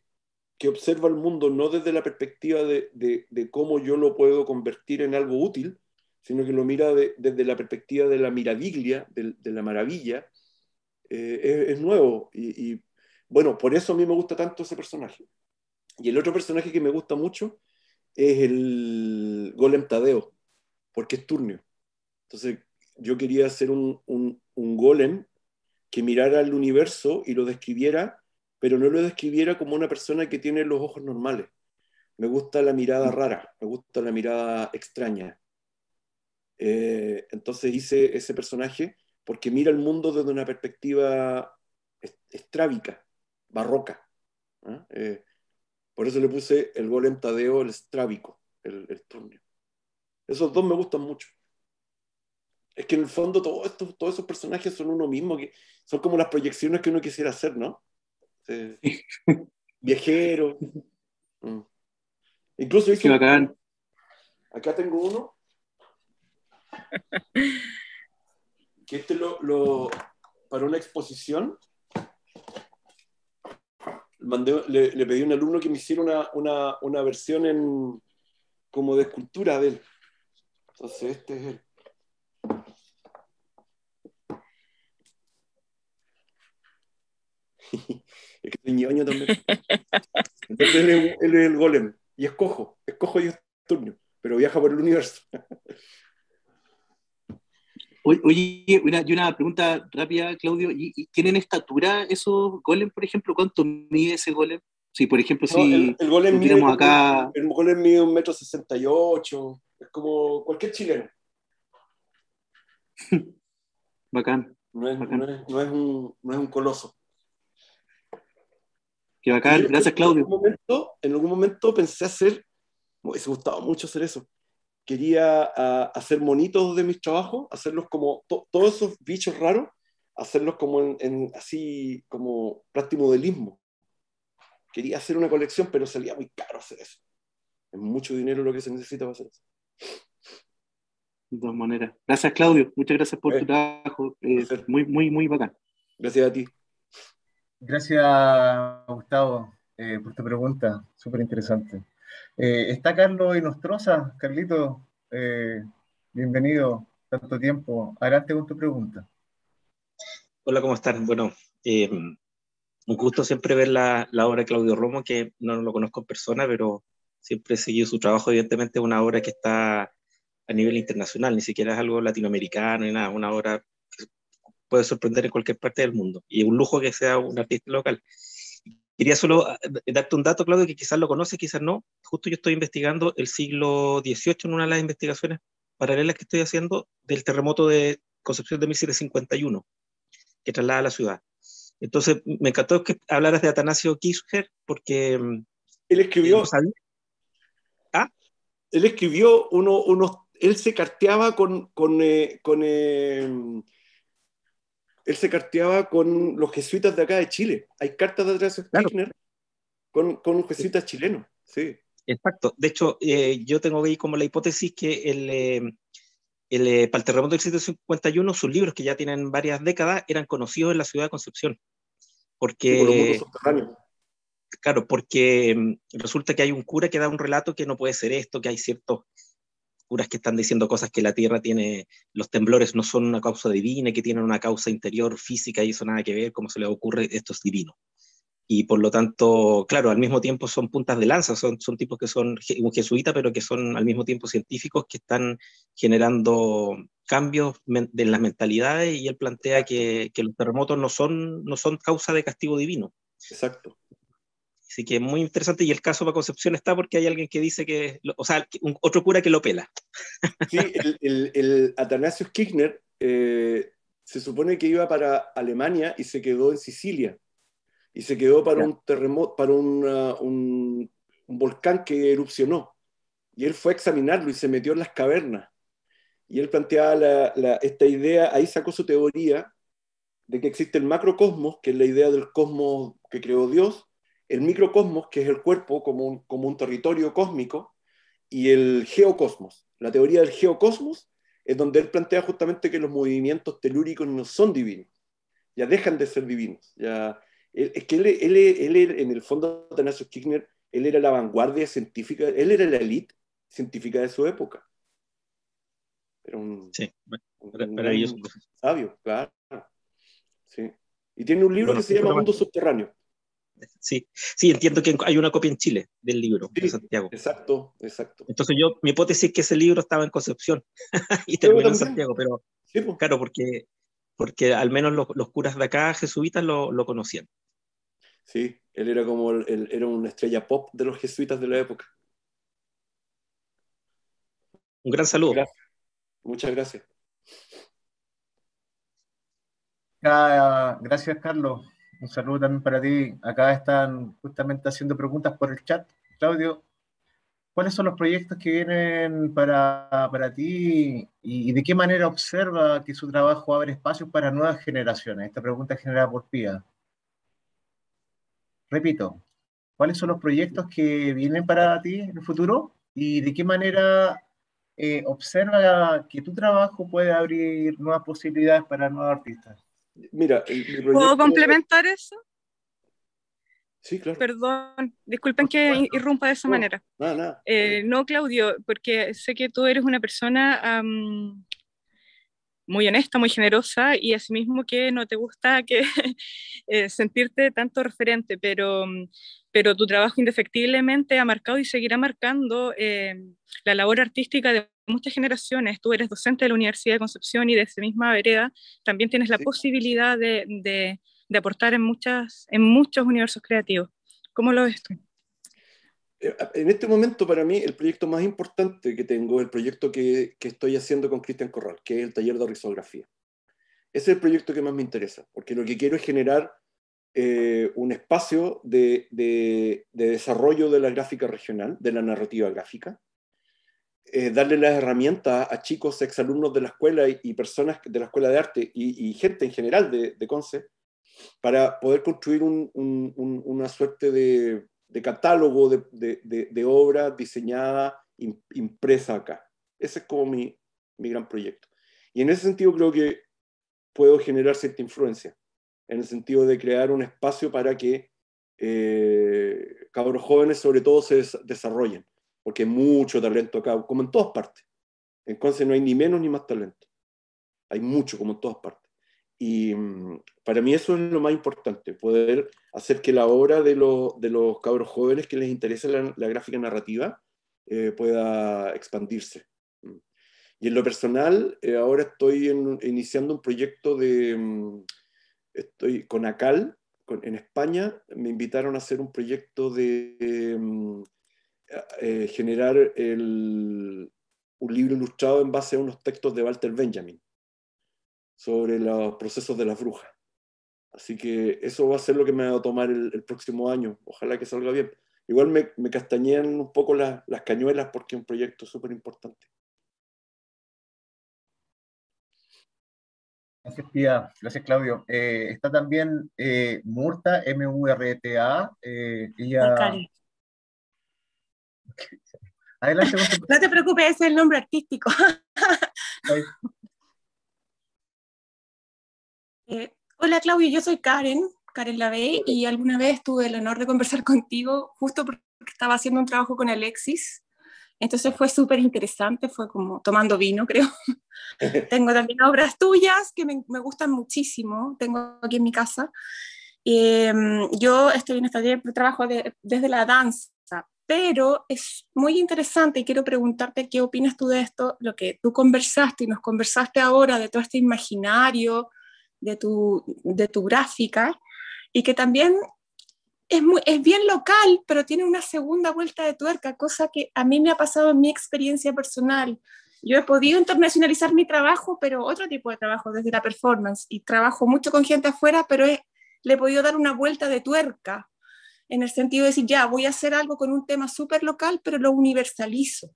observa el mundo no desde la perspectiva de cómo yo lo puedo convertir en algo útil, sino que lo mira desde la perspectiva de la miraviglia, de la maravilla, es nuevo. Bueno, por eso a mí me gusta tanto ese personaje. Y el otro personaje que me gusta mucho es el Golem Tadeo, porque es turnio. Entonces yo quería hacer un golem que mirara al universo y lo describiera, pero no lo describiera como una persona que tiene los ojos normales. Me gusta la mirada rara, me gusta la mirada extraña. Entonces hice ese personaje porque mira el mundo desde una perspectiva estrábica, barroca. Por eso le puse el golem Tadeo, el estrábico, el turnio. Esos dos me gustan mucho. Es que en el fondo todos esos personajes son uno mismo, que son como las proyecciones que uno quisiera hacer, ¿no? Viajero. Incluso hice bacán. Acá tengo uno. Que para una exposición le pedí a un alumno que me hiciera una versión como de escultura de él. Entonces este es él. Es que soy ñoño también. Entonces él es el golem. Y es cojo y es turnio, pero viaja por el universo. Oye, una pregunta rápida, Claudio. ¿Y tienen estatura esos golem, por ejemplo? ¿Cuánto mide ese golem? Si, por ejemplo, No, si el golem tuviéramos acá... El golem mide 1,68 m. Es como cualquier chileno. Bacán. No es un coloso. Qué bacán. Gracias, Claudio. En algún momento pensé me hubiese gustado mucho hacer eso. Quería hacer monitos de mis trabajos, hacerlos como todos esos bichos raros, hacerlos como así como plastimodelismo. Quería hacer una colección, pero salía muy caro hacer eso. Es mucho dinero lo que se necesita para hacer eso. De todas maneras. Gracias, Claudio. Muchas gracias por tu trabajo. Placer. Muy, muy, muy bacán. Gracias a ti. Gracias, Gustavo, por tu pregunta, súper interesante. Está Carlos Inostroza. Carlito, bienvenido, tanto tiempo. Adelante con tu pregunta. Hola, ¿cómo están? Bueno, un gusto siempre ver la obra de Claudio Romo, que no lo conozco en persona, pero siempre he seguido su trabajo. Evidentemente es una obra que está a nivel internacional, ni siquiera es algo latinoamericano ni nada, una obra que puede sorprender en cualquier parte del mundo. Y es un lujo que sea un artista local. Quería solo darte un dato, Claudio, que quizás lo conoces, quizás no. Justo yo estoy investigando el siglo XVIII en una de las investigaciones paralelas que estoy haciendo del terremoto de Concepción de 1751, que traslada a la ciudad. Entonces, me encantó que hablaras de Atanasio Kirchner, porque Él escribió, no sabía. ¿Ah? él escribió él se carteaba él se carteaba con los jesuitas de acá de Chile. Hay cartas de Atanasio Claro, Kirchner con un jesuita chileno. Sí. exacto. De hecho, yo tengo ahí como la hipótesis que para el terremoto del 751, sus libros, que ya tienen varias décadas, eran conocidos en la ciudad de Concepción. Sí, por los mundos Porque, subterráneos. claro, porque resulta que hay un cura que da un relato que no puede ser esto, que hay ciertos curas que están diciendo cosas que la Tierra tiene, los temblores no son una causa divina, que tienen una causa interior física y eso nada que ver, como se les ocurre, esto es divino. Y por lo tanto, claro, al mismo tiempo son puntas de lanza, son tipos que son un jesuita, pero que son al mismo tiempo científicos que están generando cambios de las mentalidades, y él plantea que los terremotos no son causa de castigo divino. Exacto. Así que es muy interesante, y el caso para Concepción está porque hay alguien que dice o sea, otro cura que lo pela. Sí, el Atanasio Kirchner se supone que iba para Alemania y se quedó en Sicilia. Y se quedó para Ya. un terremoto, para un volcán que erupcionó. Y él fue a examinarlo y se metió en las cavernas. Y él planteaba esta idea, ahí sacó su teoría de que existe el macrocosmos, que es la idea del cosmos que creó Dios, el microcosmos, que es el cuerpo como un territorio cósmico, y el geocosmos. La teoría del geocosmos es donde él plantea justamente que los movimientos telúricos no son divinos, ya dejan de ser divinos. Es que él, en el fondo, Atanasio Kirchner, él era la vanguardia científica, él era la élite científica de su época. Era Sí, un maravilloso. gran sabio, claro. Sí. Y tiene un Y libro que bueno, se llama Mundo Subterráneo. sí, sí, entiendo que hay una copia en Chile del libro de Sí, Santiago. exacto, exacto. Entonces mi hipótesis es que ese libro estaba en Concepción y Creo que terminó en también. Santiago, pero Sí, pues. claro, porque al menos los curas de acá, jesuitas, lo conocían. Sí, él era como era una estrella pop de los jesuitas de la época. Un gran saludo. Gracias. Muchas gracias. Gracias, Carlos. Un saludo también para ti. Acá están justamente haciendo preguntas por el chat. Claudio, ¿cuáles son los proyectos que vienen para ti y de qué manera observa que su trabajo abre espacios para nuevas generaciones? Esta pregunta es generada por Pía. Repito, ¿cuáles son los proyectos que vienen para ti en el futuro y de qué manera observa que tu trabajo puede abrir nuevas posibilidades para nuevos artistas? Mira, mi ¿Puedo proyecto... complementar eso? Sí, claro. Perdón, disculpen Por que supuesto. irrumpa de esa No, manera. nada, nada. No, Claudio, porque sé que tú eres una persona muy honesta, muy generosa, y asimismo que no te gusta que sentirte tanto referente, pero tu trabajo indefectiblemente ha marcado y seguirá marcando la labor artística de muchas generaciones. Tú eres docente de la Universidad de Concepción y de esa misma vereda también tienes la Sí. posibilidad de aportar en muchos universos creativos. ¿Cómo lo ves tú? En este momento, para mí, el proyecto más importante que tengo es el proyecto que estoy haciendo con Cristian Corral, que es el taller de risografía. Ese es el proyecto que más me interesa, porque lo que quiero es generar un espacio de desarrollo de la gráfica regional, de la narrativa gráfica, darle las herramientas a chicos exalumnos de la escuela y personas de la escuela de arte y gente en general de Conce para poder construir una suerte de catálogo de obras diseñadas, impresa acá. Ese es como mi gran proyecto. Y en ese sentido creo que puedo generar cierta influencia, en el sentido de crear un espacio para que cabros jóvenes sobre todo se desarrollen, porque hay mucho talento acá, como en todas partes. En Conce no hay ni menos ni más talento. Hay mucho, como en todas partes. Y para mí eso es lo más importante, poder hacer que la obra de los cabros jóvenes que les interesa la gráfica narrativa pueda expandirse. Y en lo personal, ahora estoy iniciando un proyecto estoy con ACAL, en España, me invitaron a hacer un proyecto de generar un libro ilustrado en base a unos textos de Walter Benjamin sobre los procesos de las brujas. Así que eso va a ser lo que me va a tomar el próximo año. Ojalá que salga bien. Igual me castañean un poco las cañuelas porque es un proyecto súper importante. Gracias, Pía. Gracias, Claudio. Está también Murta, Murta. Ella... Karen. Adelante con tu... No te preocupes, ese es el nombre artístico. Hola Claudio, yo soy Karen Lavey, y alguna vez tuve el honor de conversar contigo justo porque estaba haciendo un trabajo con Alexis. Entonces fue súper interesante, fue como tomando vino, creo. Tengo también obras tuyas que me gustan muchísimo, tengo aquí en mi casa. Yo estoy en este taller de trabajo desde la danza, pero es muy interesante y quiero preguntarte qué opinas tú de esto, lo que tú conversaste y nos conversaste ahora de todo este imaginario, de tu gráfica, y que también es bien local, pero tiene una segunda vuelta de tuerca, cosa que a mí me ha pasado en mi experiencia personal. Yo he podido internacionalizar mi trabajo, pero otro tipo de trabajo, desde la performance, y trabajo mucho con gente afuera, pero le he podido dar una vuelta de tuerca, en el sentido de decir, ya, voy a hacer algo con un tema súper local, pero lo universalizo.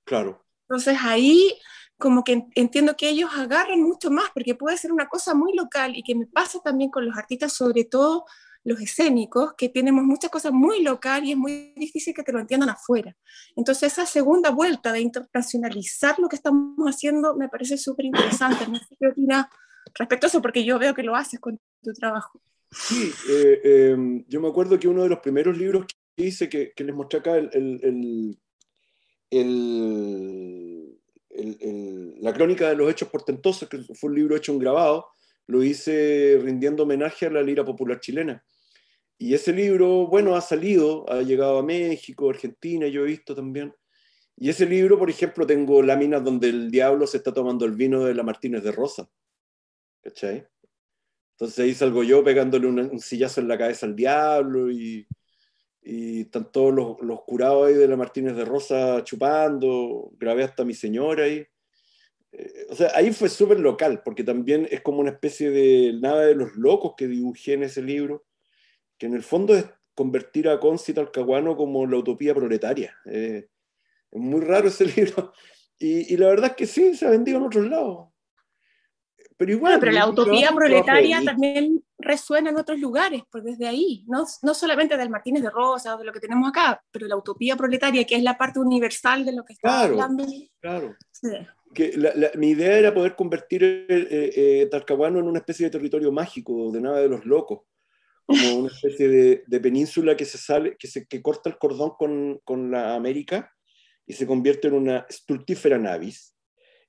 Claro. Entonces ahí como que entiendo que ellos agarran mucho más, porque puede ser una cosa muy local, y que me pasa también con los artistas, sobre todo los escénicos, que tenemos muchas cosas muy local y es muy difícil que te lo entiendan afuera. Entonces esa segunda vuelta de internacionalizar lo que estamos haciendo me parece súper interesante. No sé qué opinas respecto a eso, porque yo veo que lo haces con tu trabajo. Sí, yo me acuerdo que uno de los primeros libros que hice, que les mostré acá, la crónica de los hechos portentosos, que fue un libro hecho en grabado, lo hice rindiendo homenaje a la lira popular chilena. Y ese libro, bueno, ha salido, ha llegado a México, Argentina, yo he visto también. Y ese libro, por ejemplo, tengo láminas donde el diablo se está tomando el vino de la Martínez de Rosa. ¿Cachai? Entonces ahí salgo yo pegándole un sillazo en la cabeza al diablo y están todos los curados ahí de la Martínez de Rosa chupando, grabé hasta a mi señora ahí. O sea, ahí fue súper local, porque también es como una especie de nada de los locos que dibujé en ese libro, que en el fondo es convertir a Conce y Talcahuano como la utopía proletaria. Es muy raro ese libro. Y la verdad es que sí, se ha vendido en otros lados. Pero igual, bueno, pero la utopía proletaria de también resuena en otros lugares, pues desde ahí, no solamente del Martínez de Rosa o de lo que tenemos acá, pero la utopía proletaria, que es la parte universal de lo que está hablando. Claro. Sí. Que mi idea era poder convertir Talcahuano en una especie de territorio mágico, de nada de los locos, como una especie de península que se sale, que corta el cordón con la América y se convierte en una stultífera navis.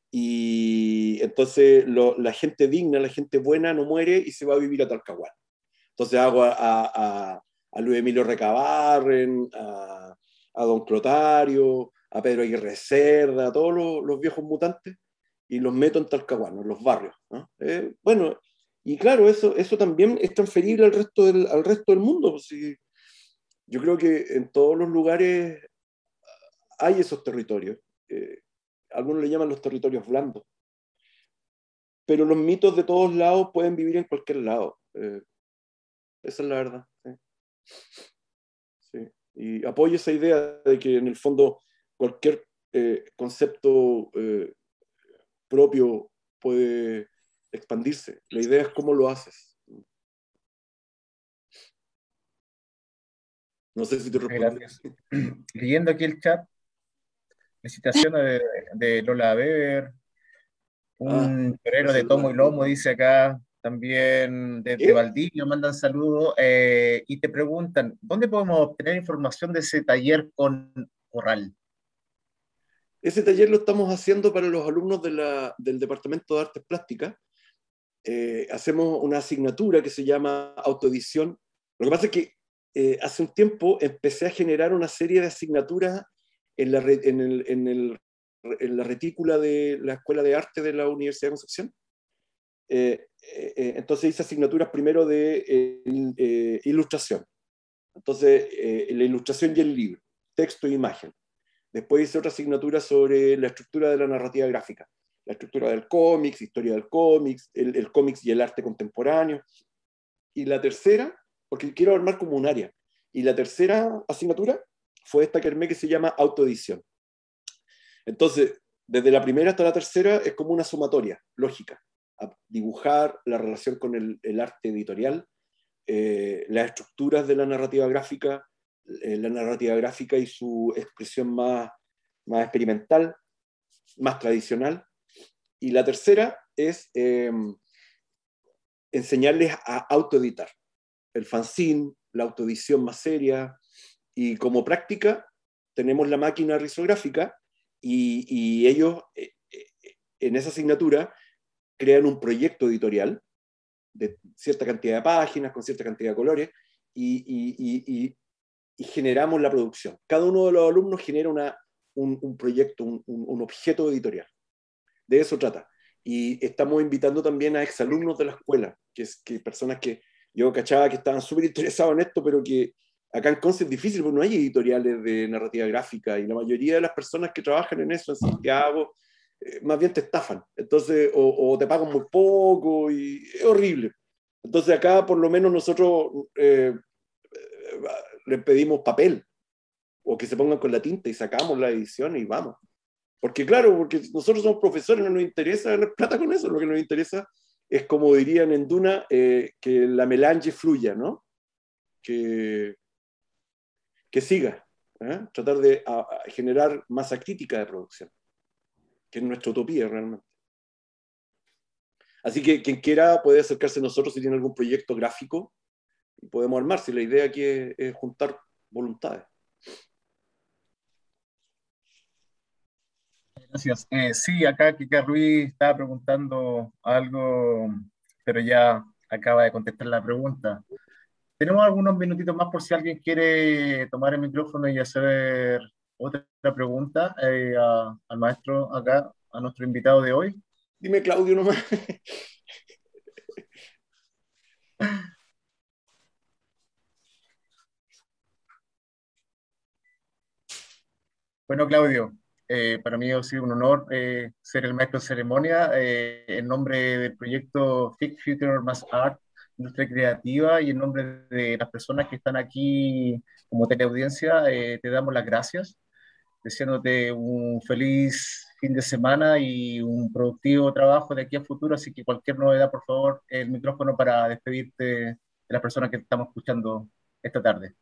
Y entonces la gente digna, la gente buena no muere y se va a vivir a Talcahuano. Entonces hago a Luis Emilio Recabarren, a Don Clotario, a Pedro Aguirre Cerda, a todos los viejos mutantes, y los meto en Talcahuano, en los barrios, ¿no? Bueno, y claro, eso también es transferible al resto del mundo. Pues, sí. Yo creo que en todos los lugares hay esos territorios. Algunos le llaman los territorios blandos. Pero los mitos de todos lados pueden vivir en cualquier lado. Esa es la verdad. Sí. Sí. Y apoyo esa idea de que en el fondo cualquier concepto propio puede expandirse. La idea es cómo lo haces. No sé si te respondí. Gracias. Leyendo aquí el chat, felicitaciones de Lola Weber, un torero de tomo y lomo, dice acá, también desde Valdivia mandan saludos, y te preguntan, ¿dónde podemos obtener información de ese taller con Corral? Ese taller lo estamos haciendo para los alumnos del Departamento de Artes Plásticas. Hacemos una asignatura que se llama autoedición. Lo que pasa es que hace un tiempo empecé a generar una serie de asignaturas en la retícula de la Escuela de Arte de la Universidad de Concepción. Entonces hice asignaturas primero de ilustración. Entonces, la ilustración y el libro, texto e imagen. Después hice otra asignatura sobre la estructura de la narrativa gráfica, la estructura del cómics, historia del cómics, el cómics y el arte contemporáneo. Y la tercera, porque quiero armar como un área, y la tercera asignatura fue esta que armé que se llama autoedición. Entonces, desde la primera hasta la tercera es como una sumatoria lógica, a dibujar la relación con el arte editorial, las estructuras de la narrativa gráfica y su expresión más experimental, más tradicional. Y la tercera es enseñarles a autoeditar el fanzine, la autoedición más seria, y como práctica tenemos la máquina risográfica y ellos en esa asignatura crean un proyecto editorial de cierta cantidad de páginas, con cierta cantidad de colores, y generamos la producción. Cada uno de los alumnos genera un proyecto, un objeto editorial. De eso trata. Y estamos invitando también a exalumnos de la escuela, que personas que yo cachaba que estaban súper interesados en esto, pero que acá en Conce es difícil porque no hay editoriales de narrativa gráfica, y la mayoría de las personas que trabajan en eso en Santiago más bien te estafan, entonces, o te pagan muy poco, y es horrible. Entonces acá por lo menos nosotros les pedimos papel, o que se pongan con la tinta y sacamos la edición y vamos. Porque claro, porque nosotros somos profesores, no nos interesa ganar plata con eso, lo que nos interesa es, como dirían en Duna, que la melange fluya, ¿no? Que siga, tratar de generar masa crítica de producción, que es nuestra utopía realmente. Así que quien quiera puede acercarse a nosotros si tiene algún proyecto gráfico y podemos armar, si la idea aquí es juntar voluntades. Gracias. Sí, acá Kika Ruiz estaba preguntando algo, pero ya acaba de contestar la pregunta. Tenemos algunos minutitos más por si alguien quiere tomar el micrófono y hacer otra pregunta al maestro acá, a nuestro invitado de hoy. Dime, Claudio, nomás. Bueno, Claudio, para mí ha sido un honor ser el maestro de ceremonia en nombre del proyecto FIC Future Mass Art, Industria Creativa, y en nombre de las personas que están aquí como teleaudiencia, te damos las gracias, deseándote un feliz fin de semana y un productivo trabajo de aquí a futuro. Así que cualquier novedad, por favor, el micrófono para despedirte de las personas que estamos escuchando esta tarde.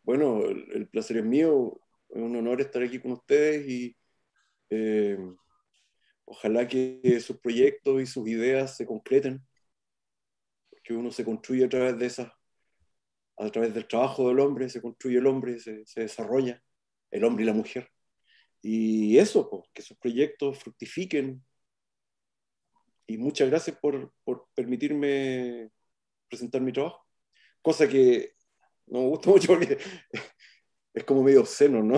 Bueno, el placer es mío, es un honor estar aquí con ustedes, y ojalá que sus proyectos y sus ideas se concreten, porque uno se construye a través de esas, a través del trabajo del hombre, se construye el hombre, se desarrolla el hombre y la mujer. Y eso, pues, que sus proyectos fructifiquen. Y muchas gracias por permitirme presentar mi trabajo. Cosa que no me gusta mucho porque es como medio obsceno, ¿no?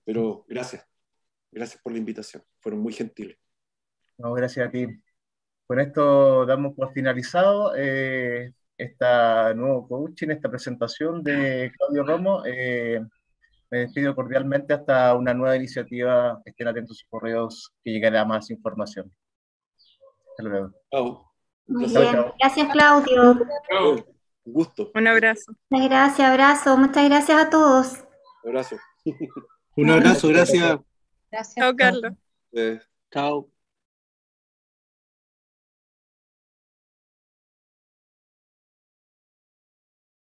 Pero gracias. Gracias por la invitación. Fueron muy gentiles. No, gracias a ti. Con esto damos por finalizado esta nuevo coaching, esta presentación de Claudio Romo. Me despido cordialmente hasta una nueva iniciativa. Estén atentos a sus correos que llegará más información. Hasta luego. Chao. Muy Chao, bien, chao. gracias Claudio. Un gusto. Un abrazo. Muchas gracias, abrazo, muchas gracias a todos. Un abrazo. Un abrazo, gracias. Gracias. Chao, Carlos. Eh, Chao.